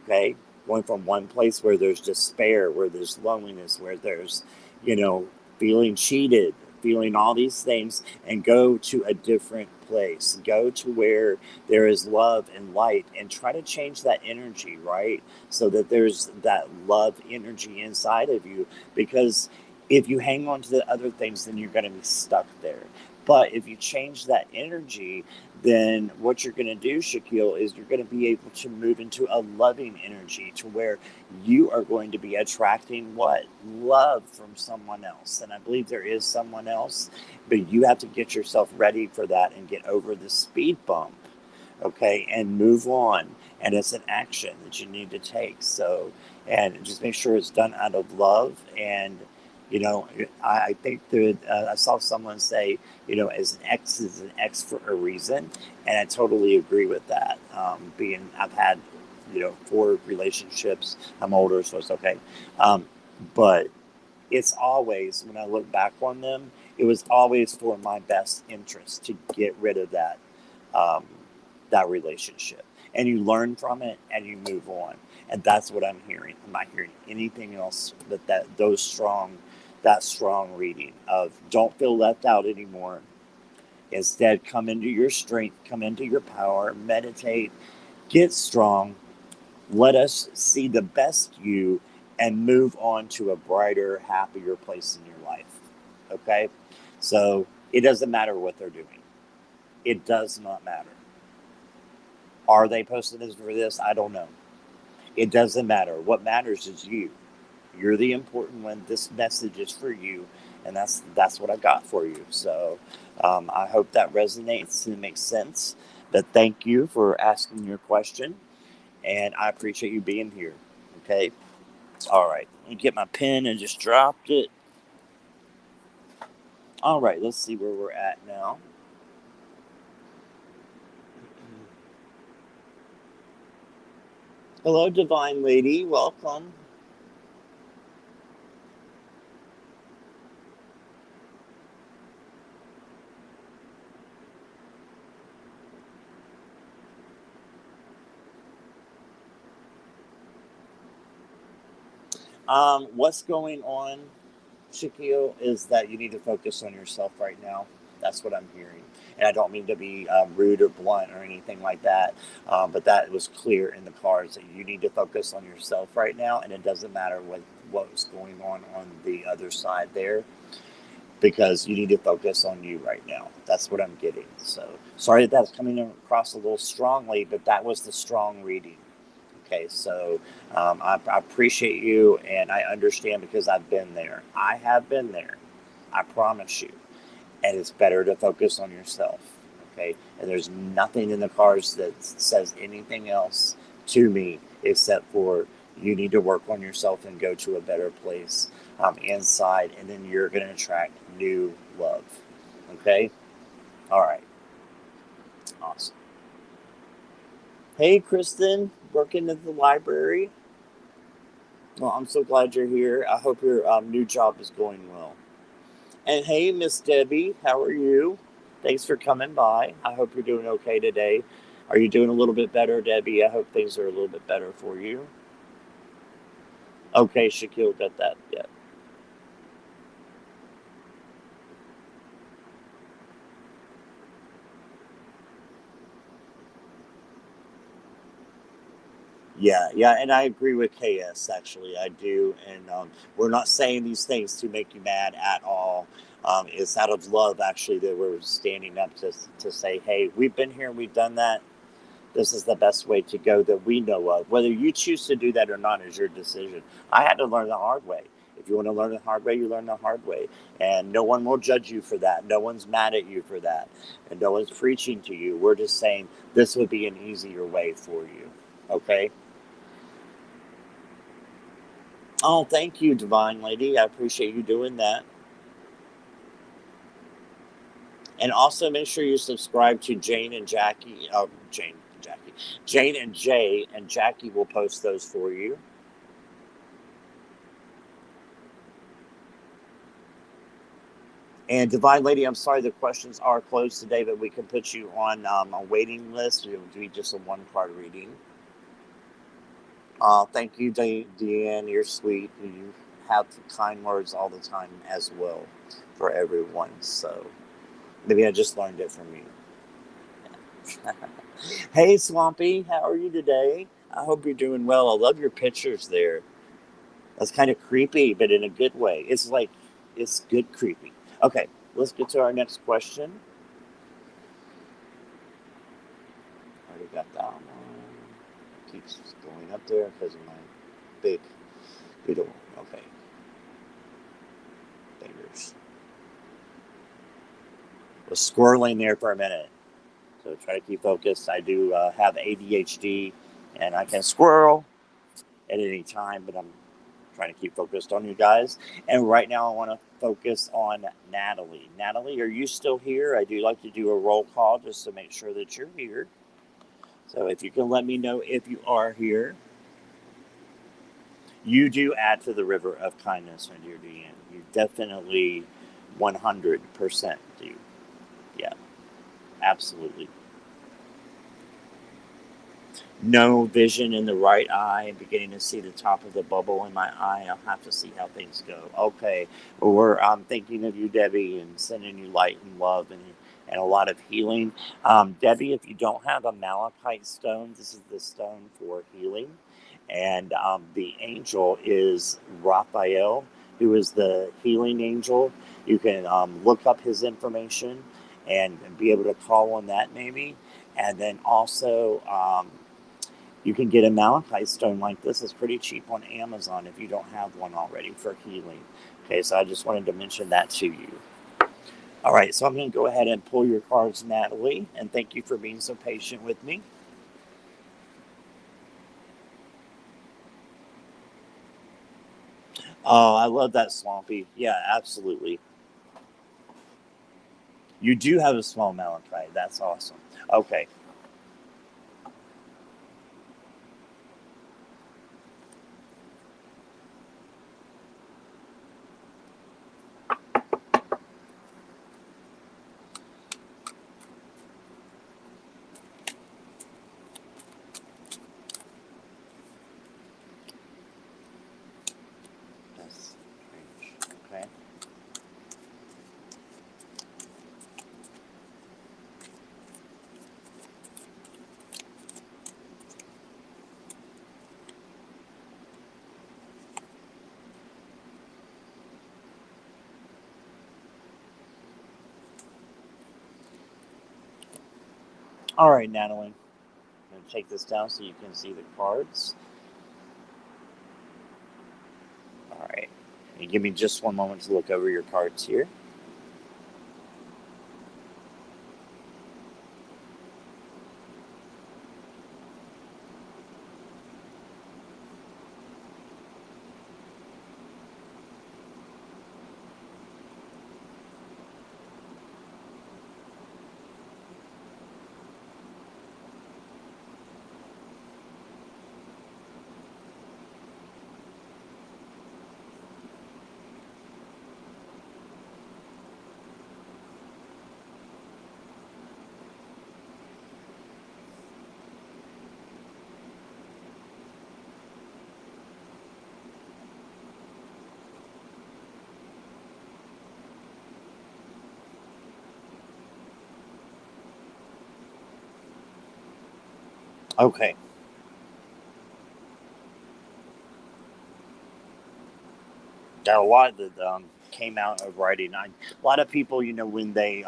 okay, going from one place where there's despair, where there's loneliness, where there's, you know, feeling cheated, feeling all these things, and go to a different place. Go to where there is love and light and try to change that energy, right? So that there's that love energy inside of you. Because if you hang on to the other things, then you're going to be stuck there. But if you change that energy, then what you're going to do, Shaquille, is you're going to be able to move into a loving energy to where you are going to be attracting what? Love from someone else. And I believe there is someone else, but you have to get yourself ready for that and get over the speed bump, okay, and move on. And it's an action that you need to take. So, and just make sure it's done out of love. And, you know, I think that I saw someone say, you know, as an ex is an ex for a reason. And I totally agree with that. I've had, you know, 4 relationships. I'm older, so it's okay. But it's always, when I look back on them, it was always for my best interest to get rid of um, that relationship. and you learn from it and you move on. And that's what I'm hearing. I'm not hearing anything else but that strong reading of don't feel left out anymore. Instead, come into your strength, come into your power, meditate, get strong. Let us see the best you and move on to a brighter, happier place in your life. Okay? So it doesn't matter what they're doing. It does not matter. Are they posting this for this? I don't know. It doesn't matter. What matters is you. You're the important one. This message is for you, and that's what I got for you. So I hope that resonates and makes sense. But thank you for asking your question, and I appreciate you being here. Okay. All right. Let me get my pen and just dropped it. All right. Let's see where we're at now. Hello, Divine Lady. Welcome. What's going on, Shaquille, is that you need to focus on yourself right now. That's what I'm hearing. And I don't mean to be rude or blunt or anything like that, but that was clear in the cards that you need to focus on yourself right now, and it doesn't matter what's going on the other side there, because you need to focus on you right now. That's what I'm getting. So sorry that that's coming across a little strongly, but that was the strong reading. Okay, so I appreciate you, and I understand because I've been there. I have been there. I promise you. And it's better to focus on yourself. Okay, and there's nothing in the cards that says anything else to me except for you need to work on yourself and go to a better place inside, and then you're going to attract new love. Okay, all right, awesome. Hey, Kristen, working at the library. Well, I'm so glad you're here. I hope your new job is going well. And hey, Miss Debbie, how are you? Thanks for coming by. I hope you're doing okay today. Are you doing a little bit better, Debbie? I hope things are a little bit better for you. Okay, Shaquille got that. Yeah. Yeah, and I agree with KS, actually. I do. And we're not saying these things to make you mad at all. It's out of love, actually, that we're standing up to say, hey, we've been here and we've done that. This is the best way to go that we know of. Whether you choose to do that or not is your decision. I had to learn the hard way. If you want to learn the hard way, you learn the hard way. And no one will judge you for that. No one's mad at you for that. And no one's preaching to you. We're just saying this would be an easier way for you. Okay? Oh, thank you, Divine Lady. I appreciate you doing that. And also make sure you subscribe to Jane and Jackie. Oh, Jane and Jackie. Jane and Jay, and Jackie will post those for you. And Divine Lady, I'm sorry the questions are closed today, but we can put you on a waiting list. It would be just a one-part reading. Thank you, Deanne. You're sweet. You have kind words all the time as well for everyone. So maybe I just learned it from you. Hey, Swampy, how are you today? I hope you're doing well. I love your pictures there. That's kind of creepy, but in a good way. It's good creepy. Okay, let's get to our next question. Already got that one. Keeps going up there because of my big doodle. Okay, fingers. Was squirreling there for a minute. So try to keep focused. I do have ADHD, and I can squirrel at any time, but I'm trying to keep focused on you guys. And right now, I want to focus on Natalie. Natalie, are you still here? I do like to do a roll call just to make sure that you're here. So if you can let me know if you are here. You do add to the river of kindness, my dear Deanne. You definitely 100% do. Yeah, absolutely. no vision in the right eye. I'm beginning to see the top of the bubble in my eye. I'll have to see how things go. Okay. Or I'm thinking of you, Debbie, and sending you light and love and a lot of healing. Debbie, if you don't have a malachite stone, this is the stone for healing. And the angel is Raphael, who is the healing angel. You can look up his information and be able to call on that maybe. And then also, you can get a malachite stone like this. It's pretty cheap on Amazon if you don't have one already for healing. Okay, so I just wanted to mention that to you. All right, so I'm going to go ahead and pull your cards, Natalie, and thank you for being so patient with me. Oh, I love that, Swampy. Yeah, absolutely. You do have a small malachite. That's awesome. Okay. That's strange. Okay. All right, Natalie. I'm going to take this down so you can see the cards. All right. And give me just one moment to look over your cards here. Okay. Got a lot that came out of writing. A lot of people, when they,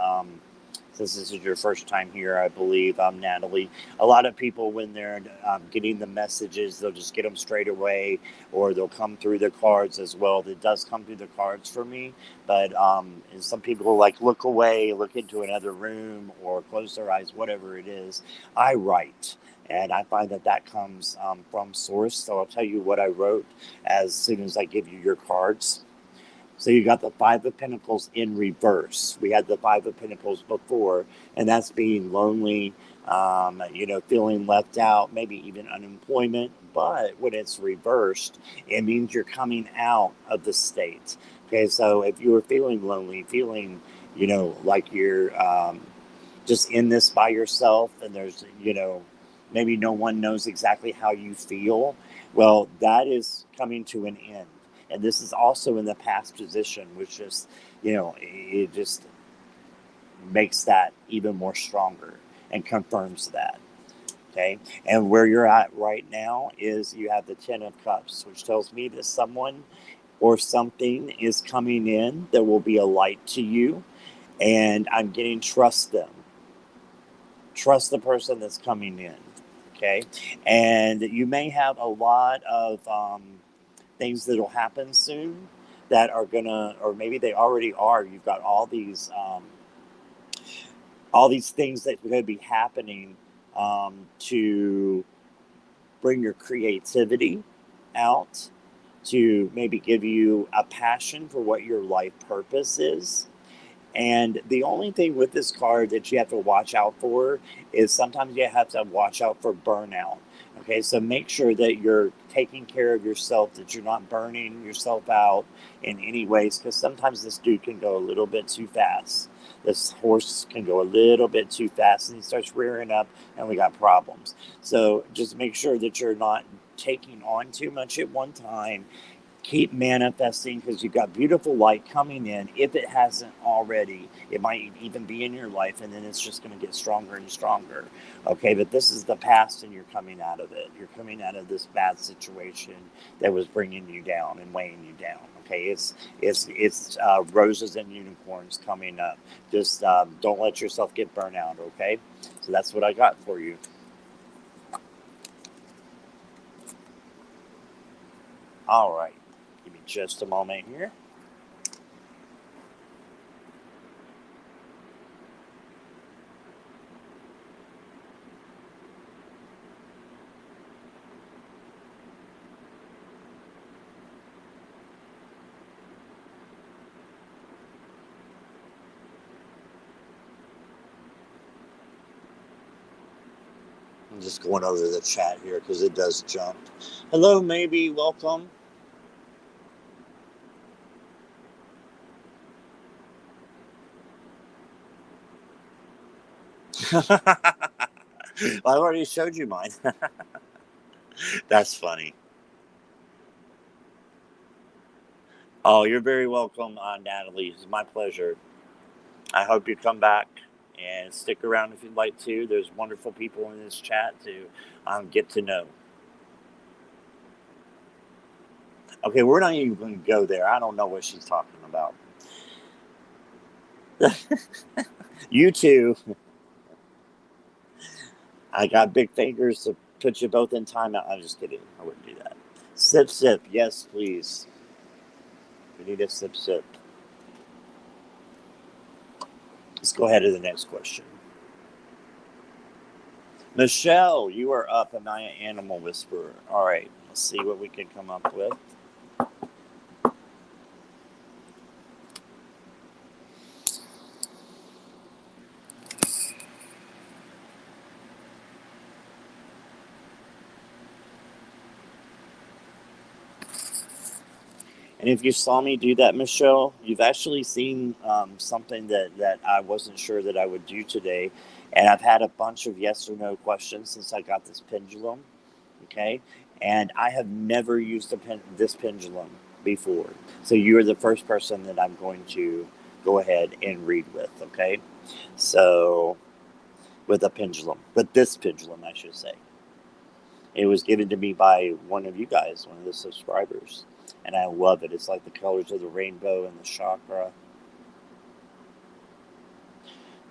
since this is your first time here, I believe, Natalie, a lot of people, when they're getting the messages, they'll just get them straight away, or they'll come through the cards as well. It does come through the cards for me, but and some people will like look away, look into another room, or close their eyes, whatever it is. I write. And I find that that comes from source. So I'll tell you what I wrote as soon as I give you your cards. So you got the Five of Pentacles in reverse. We had the Five of Pentacles before, and that's being lonely, feeling left out, maybe even unemployment. But when it's reversed, it means you're coming out of the state. Okay, so if you were feeling lonely, feeling, like you're just in this by yourself, and there's, maybe no one knows exactly how you feel, well, that is coming to an end. And this is also in the past position, which just, it just makes that even more stronger and confirms that. Okay. And where you're at right now is you have the Ten of Cups, which tells me that someone or something is coming in that will be a light to you. And I'm getting trust them. Trust the person that's coming in. Okay. And you may have a lot of things that'll happen soon that are gonna, or maybe they already are. You've got all these things that could be happening to bring your creativity out, to maybe give you a passion for what your life purpose is. And the only thing with this card that you have to watch out for is sometimes you have to watch out for burnout. Okay, so make sure that you're taking care of yourself, that you're not burning yourself out in any ways, because sometimes this dude can go a little bit too fast. this horse can go a little bit too fast and he starts rearing up and we got problems. So just make sure that you're not taking on too much at one time. Keep manifesting because you've got beautiful light coming in. If it hasn't already, it might even be in your life, and then it's just going to get stronger and stronger. Okay, but this is the past, and you're coming out of it. You're coming out of this bad situation that was bringing you down and weighing you down. Okay, it's roses and unicorns coming up. Just don't let yourself get burnt out. Okay, so that's what I got for you. All right. Give me just a moment here. I'm just going over the chat here because it does jump. Hello, maybe. Welcome. Well, I already showed you mine. That's funny. Oh, you're very welcome, Natalie. It's my pleasure. I hope you come back and stick around if you'd like to. There's wonderful people in this chat to get to know. Okay, we're not even going to go there. I don't know what she's talking about. You too. I got big fingers to put you both in timeout. I'm just kidding. I wouldn't do that. Sip, sip. Yes, please. We need a sip, sip. Let's go ahead to the next question. Michelle, you are up. Am I an animal whisperer? All right. Let's see what we can come up with. And if you saw me do that, Michelle, you've actually seen something that I wasn't sure that I would do today. And I've had a bunch of yes or no questions since I got this pendulum. Okay. And I have never used this pendulum before. So you're the first person that I'm going to go ahead and read with. Okay. So with a pendulum, with this pendulum, I should say. It was given to me by one of you guys, one of the subscribers. And I love it. It's like the colors of the rainbow and the chakra.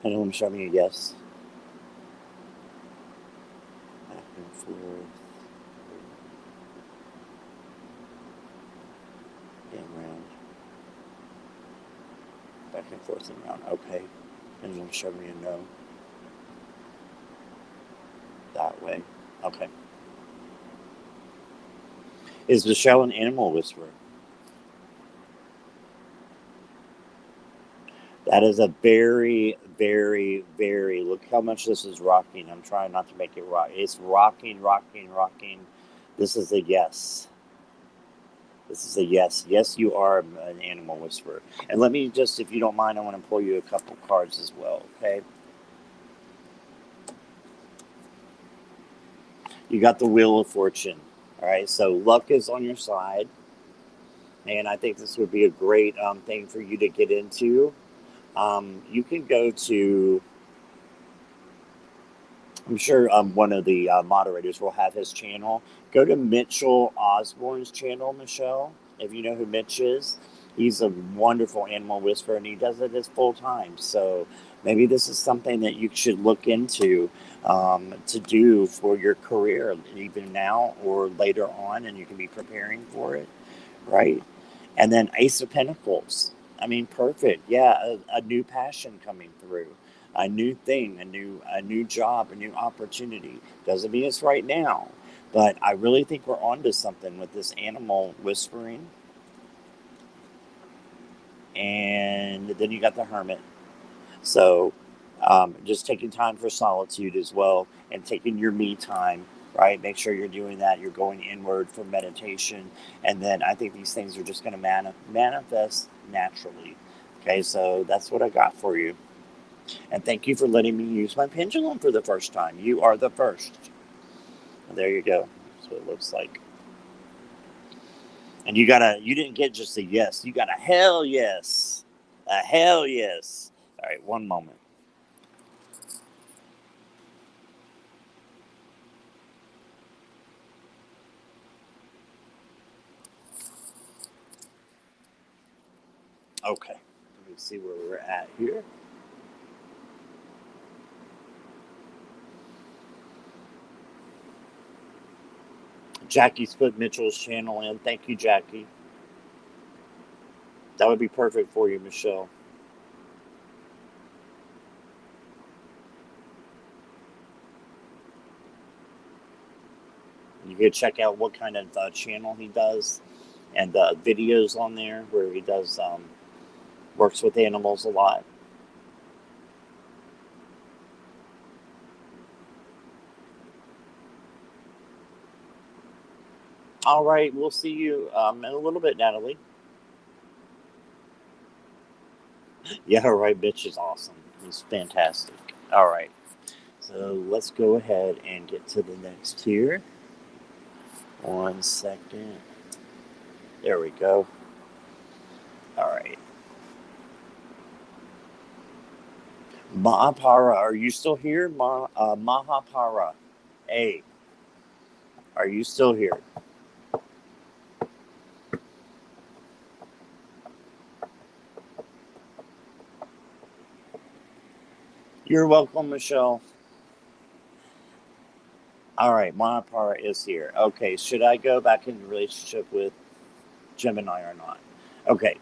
Pendulum, show me a yes. Back and forth. And round. Back and forth and round. Okay. Pendulum, show me a no. That way. Okay. Is Michelle an animal whisperer? That is a very, very, very, look how much this is rocking. I'm trying not to make it rock. It's rocking, rocking, rocking. This is a yes. This is a yes. Yes, you are an animal whisperer. And let me just, if you don't mind, I want to pull you a couple cards as well, okay? You got the Wheel of Fortune. All right, so luck is on your side. And I think this would be a great thing for you to get into. You can go to, I'm sure one of the moderators will have his channel. Go to Mitchell Osborne's channel, Michelle, if you know who Mitch is. He's a wonderful animal whisperer, and he does it as full time. So maybe this is something that you should look into to do for your career, even now or later on, and you can be preparing for it, right? And then Ace of Pentacles. I mean, perfect. Yeah, a new passion coming through, a new thing, a new job, a new opportunity. Doesn't mean it's right now, but I really think we're onto something with this animal whispering. And then you got the Hermit. So just taking time for solitude as well, and taking your me time, right? Make sure you're doing that. You're going inward for meditation. And then I think these things are just going to manifest naturally. Okay, so that's what I got for you. And thank you for letting me use my pendulum for the first time. You are the first. And there you go. That's what it looks like. And you didn't get just a yes. You got a hell yes. A hell yes. All right, one moment. Okay. Let me see where we're at here. Jackie's put Mitchell's channel in. Thank you, Jackie. That would be perfect for you, Michelle. You can check out what kind of channel he does and the videos on there where he does works with animals a lot. All right, we'll see you in a little bit, Natalie. Yeah, right, bitch is awesome. He's fantastic. All right, so let's go ahead and get to the next here. 1 second. There we go. All right. Mahapara, are you still here? Mahapara. Hey, are you still here? You're welcome, Michelle. All right, Mahapara is here. Okay, should I go back into relationship with Gemini or not? Okay.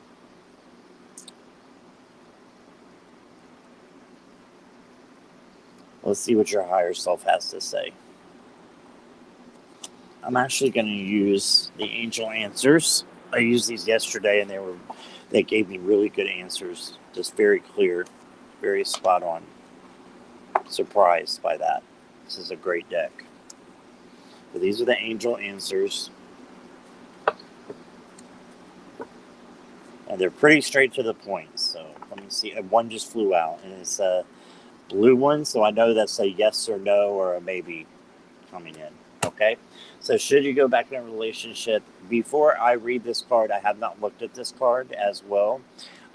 Let's see what your higher self has to say. I'm actually going to use the angel answers. I used these yesterday, and they gave me really good answers. Just very clear, very spot on. Surprised by that. This is a great deck. But these are the angel answers. And they're pretty straight to the point. So let me see. One just flew out, and it's a blue one. So I know that's a yes or no or a maybe coming in. Okay. So should you go back in a relationship, before I read this card, I have not looked at this card as well.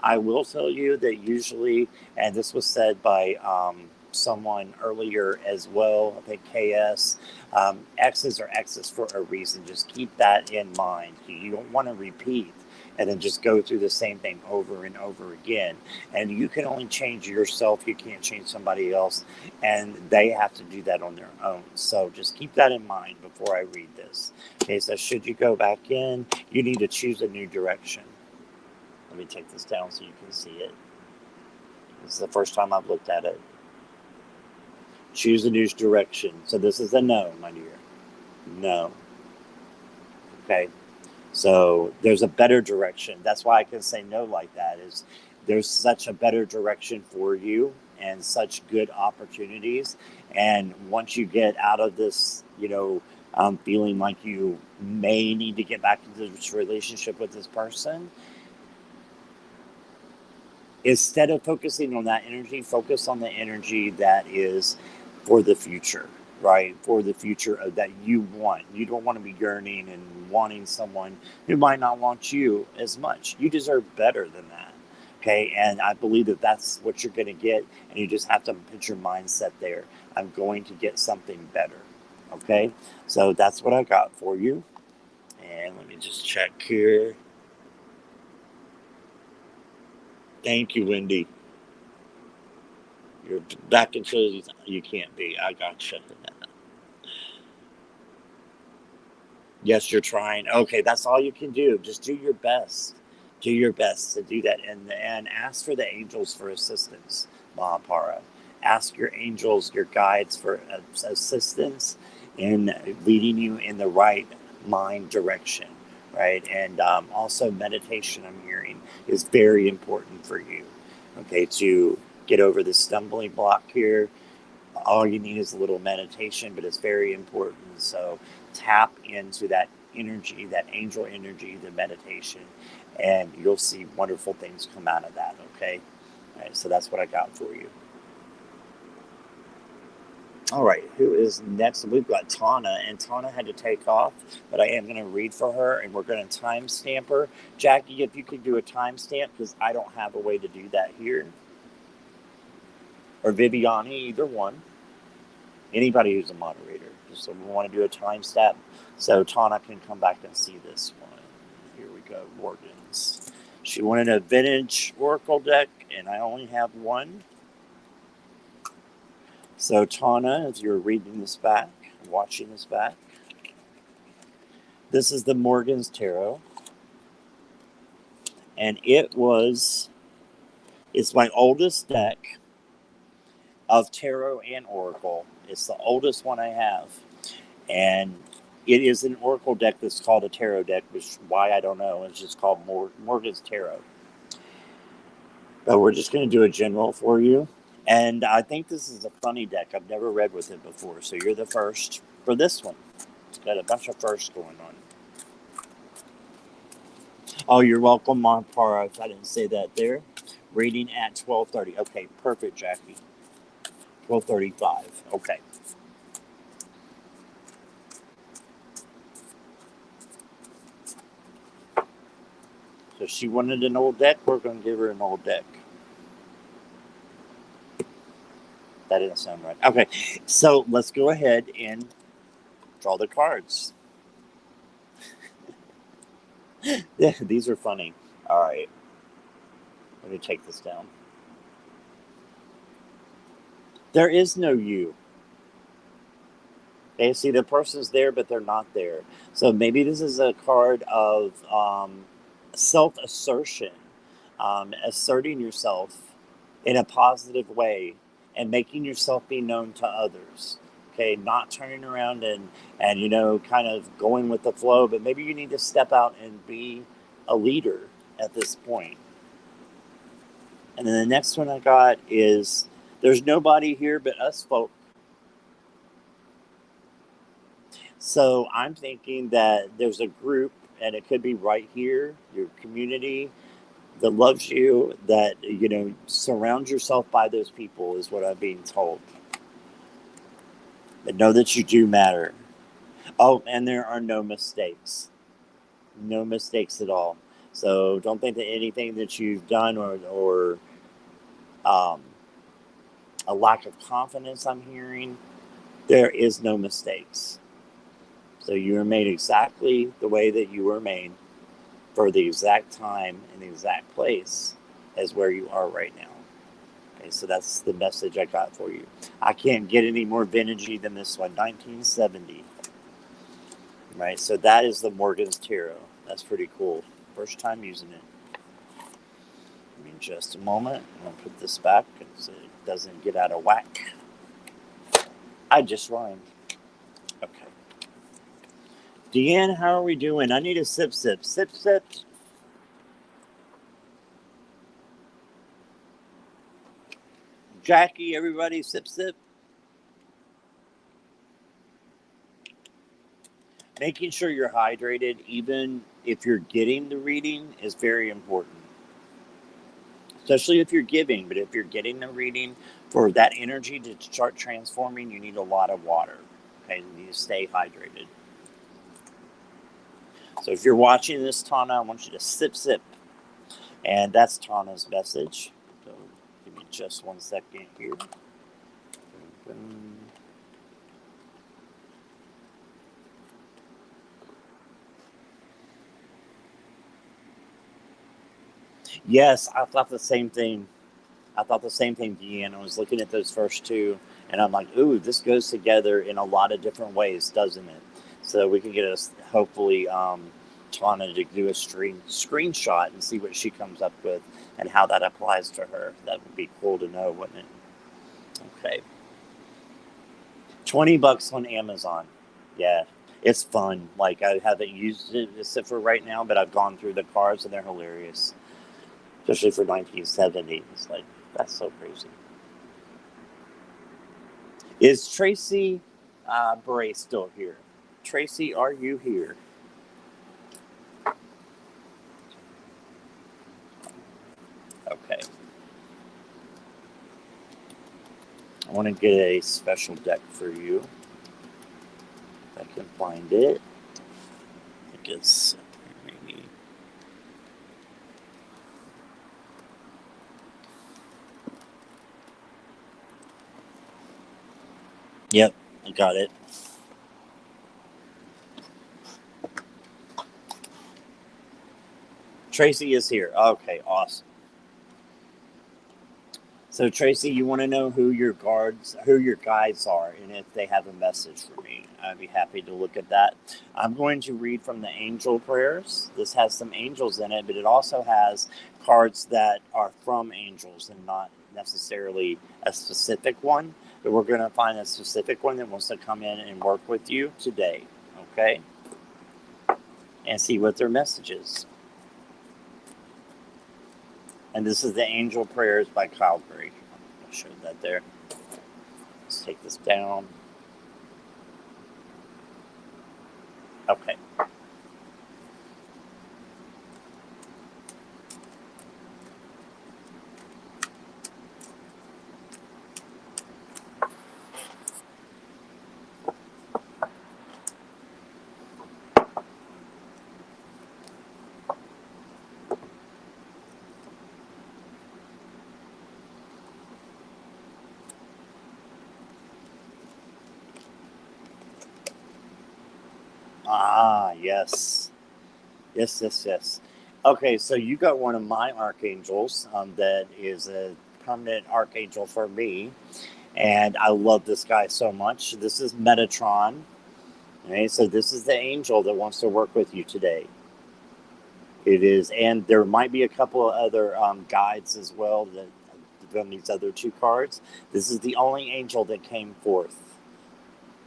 I will tell you that usually, and this was said by someone earlier as well, I think KS, X's are X's for a reason. Just keep that in mind. You don't want to repeat and then just go through the same thing over and over again. And you can only change yourself. You can't change somebody else. And they have to do that on their own. So just keep that in mind before I read this. Okay, so should you go back in, you need to choose a new direction. Let me take this down so you can see it. This is the first time I've looked at it. Choose a new direction. So this is a no, my dear. No. Okay. So there's a better direction. That's why I can say no like that, is there's such a better direction for you and such good opportunities. And once you get out of this, feeling like you may need to get back into this relationship with this person, instead of focusing on that energy, focus on the energy that is for the future. Right, for the future that you want. You don't want to be yearning and wanting someone who might not want you as much. You deserve better than that. Okay, and I believe that that's what you're going to get, and you just have to put your mindset there. I'm going to get something better. Okay, so that's what I got for you. And let me just check here. Thank you, Wendy. You're back until you can't be. I got you. Yes, you're trying. Okay, that's all you can do. Just do your best. Do your best to do that, and ask for the angels for assistance, Mahapara. Ask your angels, your guides for assistance in leading you in the right mind direction, right? And also meditation, I'm hearing, is very important for you, okay, to get over the stumbling block here. All you need is a little meditation, but it's very important. So tap into that energy, that angel energy, the meditation, and you'll see wonderful things come out of that. Okay. All right. So that's what I got for you. All right, who is next? We've got Tana, and Tana had to take off, but I am going to read for her, and we're going to timestamp her. Jackie, if you could do a timestamp, because I don't have a way to do that here. Or Viviani, either one. Anybody who's a moderator. So we want to do a timestamp so Tana can come back and see this one. Here we go, Morgan's. She wanted a vintage Oracle deck, and I only have one. So Tana, if you're reading this back, watching this back, this is the Morgan's Tarot. And it's my oldest deck of Tarot and Oracle. It's the oldest one I have. And it is an Oracle deck that's called a Tarot deck, which why I don't know. It's just called Morgan's Tarot. But we're just going to do a general for you. And I think this is a funny deck. I've never read with it before. So you're the first for this one. It's got a bunch of firsts going on. Oh, you're welcome, Monpara. I didn't say that there. Reading at 12:30. Okay, perfect, Jackie. 12:35. Okay. So she wanted an old deck. We're going to give her an old deck. That didn't sound right. Okay, so let's go ahead and draw the cards. Yeah, these are funny. All right. Let me take this down. There is no you. Okay, see, the person's there, but they're not there. So maybe this is a card of self-assertion, asserting yourself in a positive way and making yourself be known to others. Okay, not turning around and kind of going with the flow, but maybe you need to step out and be a leader at this point. And then the next one I got is there's nobody here but us folk. So I'm thinking that there's a group, and it could be right here, your community that loves you, that, surround yourself by those people is what I'm being told. But know that you do matter. Oh, and there are no mistakes. No mistakes at all. So don't think that anything that you've done or a lack of confidence I'm hearing, there is no mistakes. So you were made exactly the way that you were made for the exact time and the exact place as where you are right now. Okay, so that's the message I got for you. I can't get any more vintagey than this one, 1970. Right, so that is the Morgan's Tarot. That's pretty cool. First time using it. Give me just a moment. I'm going to put this back so it doesn't get out of whack. I just rhymed. Okay. Deanne, how are we doing? I need a sip. Sip. Jackie, everybody, sip. Making sure you're hydrated, even if you're getting the reading, is very important. Especially if you're giving, but if you're getting the reading, for that energy to start transforming, you need a lot of water. Okay, you need to stay hydrated. So if you're watching this, Tana, I want you to sip. And that's Tana's message. So give me just 1 second here. Yes, I thought the same thing. Deanne. I was looking at those first two, and I'm like, ooh, this goes together in a lot of different ways, doesn't it? So we can get us, hopefully, Tana to do a screenshot and see what she comes up with and how that applies to her. That would be cool to know, wouldn't it? Okay. $20 on Amazon. Yeah, it's fun. Like, I haven't used it except for right now, but I've gone through the cards and they're hilarious. Especially for 1970. It's like, that's so crazy. Is Tracy Bray still here? Tracy, are you here? Okay. want to get a special deck for you. If I can find it. I guess maybe. Yep, I got it. Tracy is here. Okay, awesome. So Tracy, you want to know who your guides are, and if they have a message for me. I'd be happy to look at that. I'm going to read from the angel prayers. This has some angels in it, but it also has cards that are from angels and not necessarily a specific one. But we're going to find a specific one that wants to come in and work with you today, okay? And see what their message is. And this is the Angel Prayers by Calgary. I showed that there. Let's take this down. Okay. Ah, yes. Yes. Okay, so you got one of my archangels that is a permanent archangel for me. And I love this guy so much. This is Metatron. Okay, so this is the angel that wants to work with you today. It is, and there might be a couple of other guides as well that from these other two cards. This is the only angel that came forth.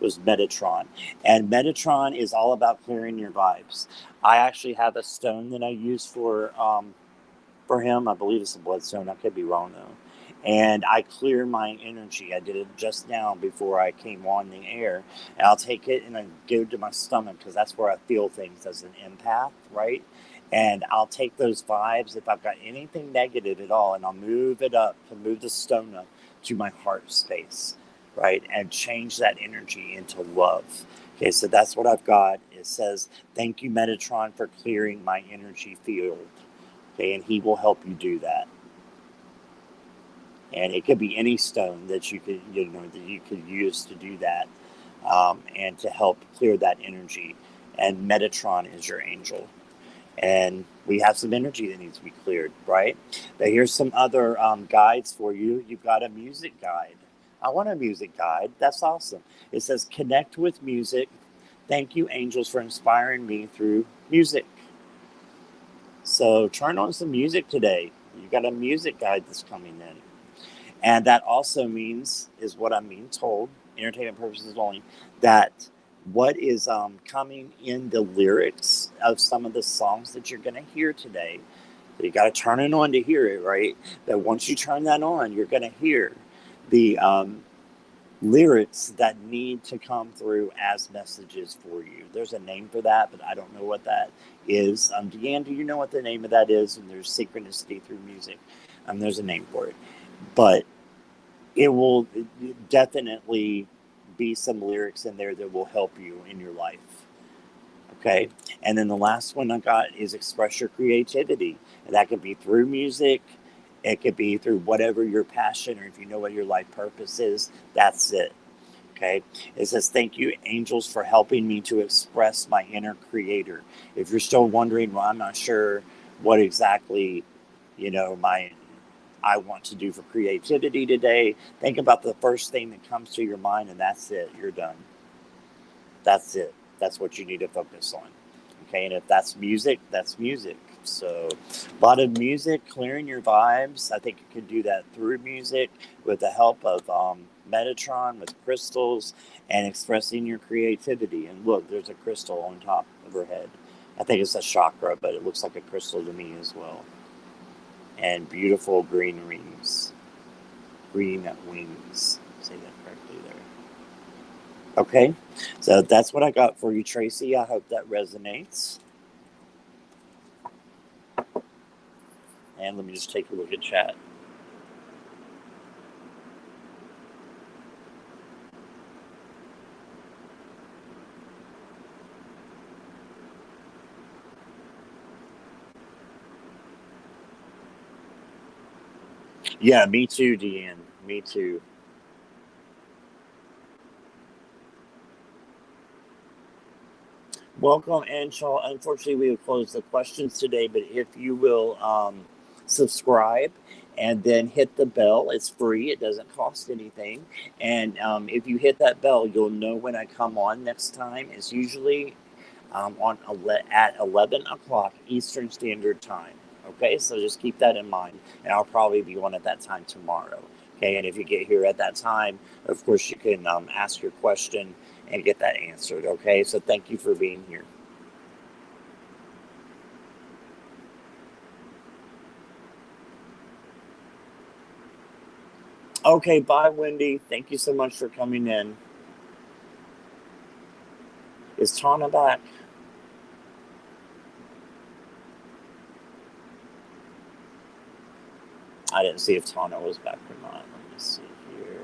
Was Metatron. And Metatron is all about clearing your vibes. I actually have a stone that I use for him. I believe it's a bloodstone. I could be wrong though. And I clear my energy. I did it just now before I came on the air. And I'll take it and I go to my stomach because that's where I feel things as an empath, right? And I'll take those vibes if I've got anything negative at all, and I'll move it up and move the stone up to my heart space, right? And change that energy into love. Okay, so that's what I've got. It says, thank you, Metatron, for clearing my energy field. Okay, and he will help you do that. And it could be any stone that you could, that you could use to do that, and to help clear that energy. And Metatron is your angel. And we have some energy that needs to be cleared, right? But here's some other guides for you. You've got a music guide. I want a music guide. That's awesome. It says, connect with music. Thank you, angels, for inspiring me through music. So turn on some music today. You've got a music guide that's coming in. And that also means, is what I'm being told, entertainment purposes only, that what is coming in the lyrics of some of the songs that you're going to hear today, you got to turn it on to hear it, right? That once you turn that on, you're going to hear the lyrics that need to come through as messages for you. There's a name for that, but I don't know what that is. Deanne, do you know what the name of that is? And there's synchronicity through music. There's a name for it. But it will definitely be some lyrics in there that will help you in your life. Okay. And then the last one I got is express your creativity. And that could be through music. It could be through whatever your passion, or if you know what your life purpose is, that's it. Okay. It says, thank you, angels, for helping me to express my inner creator. If you're still wondering, well, I'm not sure what exactly, I want to do for creativity today, think about the first thing that comes to your mind, and that's it. You're done. That's it. That's what you need to focus on. Okay, and if that's music, that's music. So a lot of music, clearing your vibes. I think you can do that through music with the help of Metatron, with crystals, and expressing your creativity. And look, there's a crystal on top of her head. I think it's a chakra, but it looks like a crystal to me as well. And beautiful green wings. Green wings. Say that correctly there. Okay, so that's what I got for you, Tracy. I hope that resonates. And let me just take a look at chat. Yeah, me too, Deanne. Me too. Welcome, Anshul. Unfortunately, we have closed the questions today, but if you will subscribe and then hit the bell, it's free. It doesn't cost anything. And if you hit that bell, you'll know when I come on next time. It's usually at 11 o'clock Eastern Standard Time. Okay, so just keep that in mind. And I'll probably be on at that time tomorrow. Okay, and if you get here at that time, of course, you can ask your question and get that answered. Okay, so thank you for being here. Okay, bye, Wendy. Thank you so much for coming in. Is Tana back? I didn't see if Tana was back or not. Let me see here.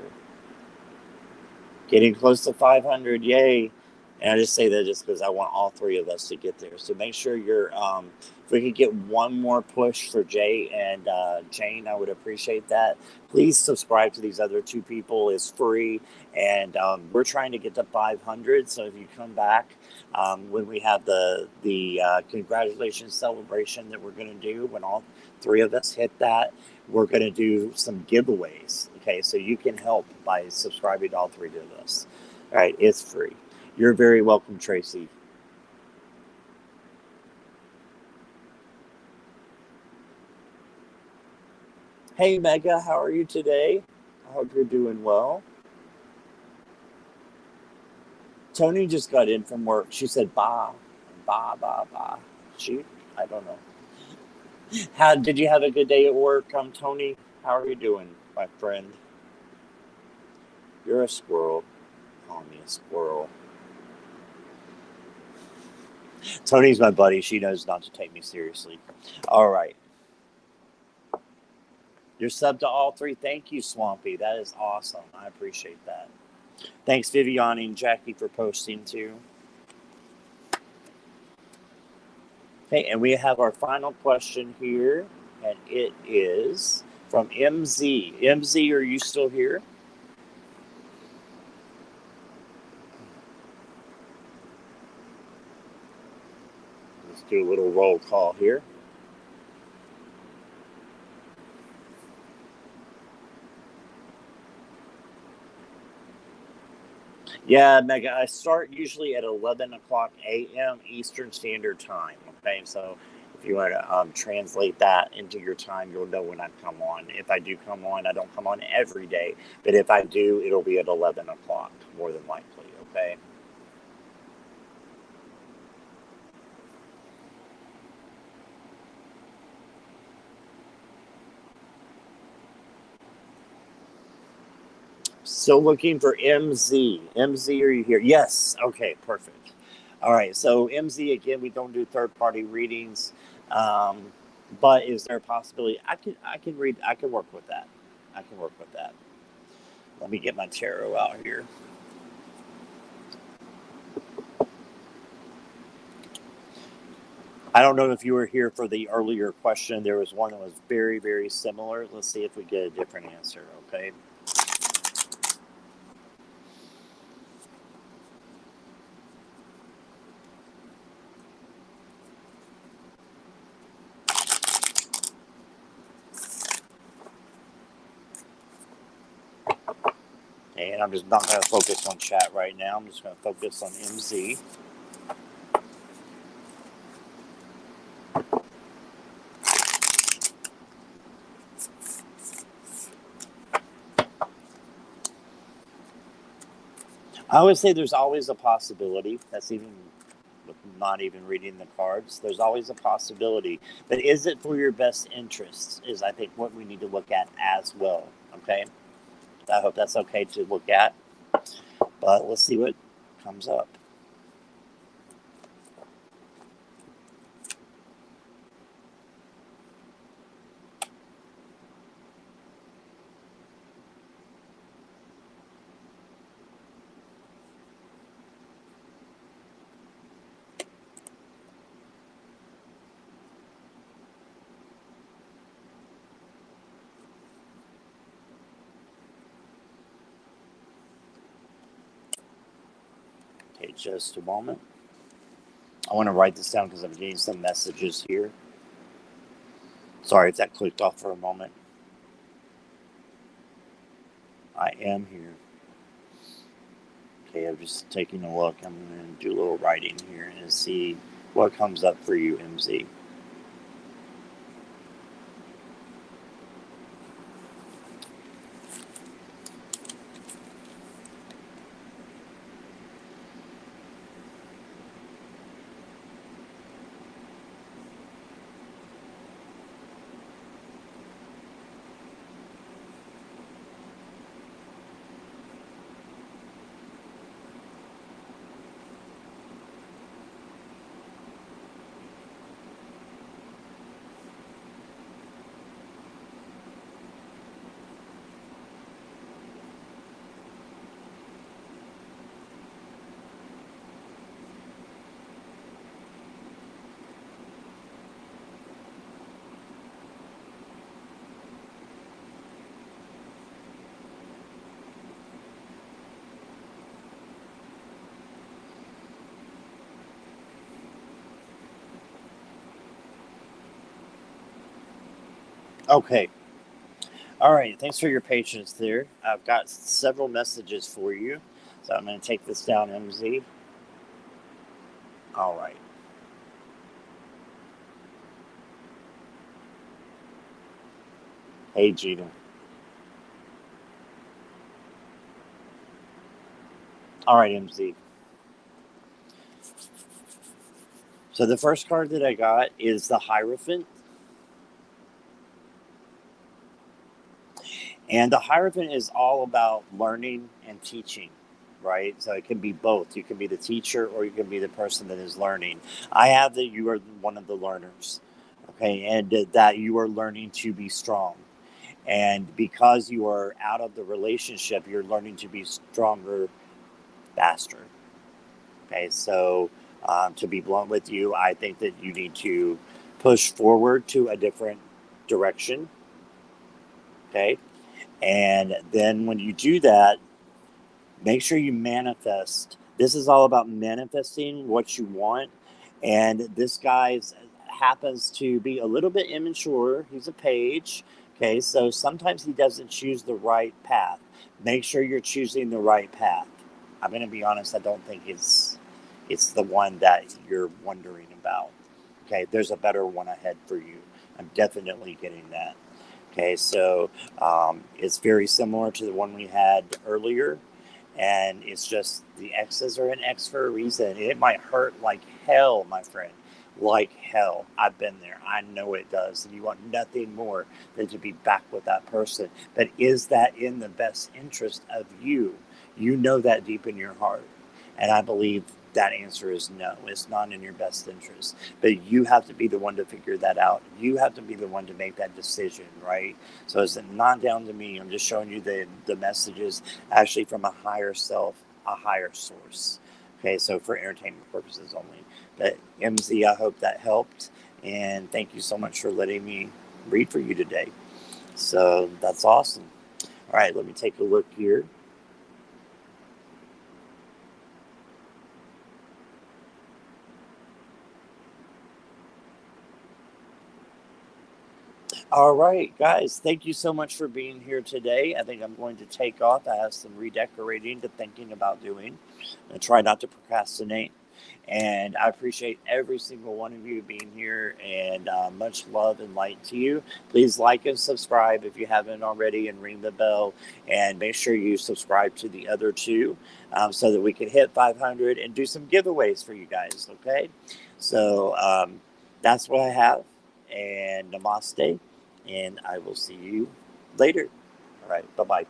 Getting close to 500, yay! And I just say that just because I want all three of us to get there. So make sure you're. If we could get one more push for Jay and Jane, I would appreciate that. Please subscribe to these other two people. It's free, and we're trying to get to 500. So if you come back when we have the congratulations celebration that we're going to do, when all three of us hit that, we're going to do some giveaways. Okay, so you can help by subscribing to all three of us. All right, it's free. You're very welcome, Tracy. Hey, Mega, how are you today? I hope you're doing well. Tony just got in from work. She said, "Ba, ba, ba, ba." She, I don't know. How did you have a good day at work? Tony. How are you doing, my friend? You're a squirrel. Call me a squirrel. Tony's my buddy. She knows not to take me seriously. All right. You're sub to all three. Thank you, Swampy. That is awesome. I appreciate that. Thanks, Viviani and Jackie, for posting too. Okay, and we have our final question here, and it is from MZ. MZ, are you still here? Let's do a little roll call here. Yeah, Mega, I start usually at 11 o'clock a.m. Eastern Standard Time. Okay, so if you want to translate that into your time, you'll know when I come on. If I do come on, I don't come on every day, but if I do, it'll be at 11 o'clock, more than likely. Okay. Still looking for MZ. MZ, are you here? Yes. Okay, perfect. All right. So MZ, again, we don't do third party readings, um, but is there a possibility? I can read. I can work with that. I can work with that. Let me get my tarot out here. I don't know if you were here for the earlier question. There was one that was very, very similar. Let's see if we get a different answer. Okay. And I'm just not going to focus on chat right now. I'm just going to focus on MZ. I would say there's always a possibility. That's even with not even reading the cards. There's always a possibility. But is it for your best interests? Is I think what we need to look at as well. Okay. I hope that's okay to look at. But let's see what comes up. Okay, just a moment. I want to write this down because I'm getting some messages here. Sorry if that clicked off for a moment. I am here. Okay, I'm just taking a look. I'm going to do a little writing here and see what comes up for you, MZ. Okay. All right. Thanks for your patience there. I've got several messages for you. So I'm going to take this down, MZ. All right. Hey, Gina. All right, MZ. So the first card that I got is the Hierophant. And the Hierophant is all about learning and teaching, right? So it can be both. You can be the teacher or you can be the person that is learning. I have that you are one of the learners, okay? And that you are learning to be strong. And because you are out of the relationship, you're learning to be stronger faster. Okay, so to be blunt with you, I think that you need to push forward to a different direction. Okay, and then when you do that, make sure you manifest. This is all about manifesting what you want. And this guy happens to be a little bit immature. He's a page. Okay, so sometimes he doesn't choose the right path. Make sure you're choosing the right path. I'm going to be honest, I don't think it's the one that you're wondering about. Okay, there's a better one ahead for you. I'm definitely getting that. Okay, so it's very similar to the one we had earlier. And it's just the X's are an X for a reason. It might hurt like hell, my friend. Like hell. I've been there. I know it does. And you want nothing more than to be back with that person. But is that in the best interest of you? You know that deep in your heart. And I believe that answer is no. It's not in your best interest. But you have to be the one to figure that out. You have to be the one to make that decision, right? So it's not down to me. I'm just showing you the messages actually from a higher self, a higher source. Okay, so for entertainment purposes only. But MZ, I hope that helped. And thank you so much for letting me read for you today. So that's awesome. All right, let me take a look here. All right, guys, thank you so much for being here today. I think I'm going to take off. I have some redecorating to thinking about doing. I try not to procrastinate. And I appreciate every single one of you being here, and much love and light to you. Please like and subscribe if you haven't already, and ring the bell. And make sure you subscribe to the other two so that we can hit 500 and do some giveaways for you guys, okay? So that's what I have. And namaste. And I will see you later. All right. Bye-bye.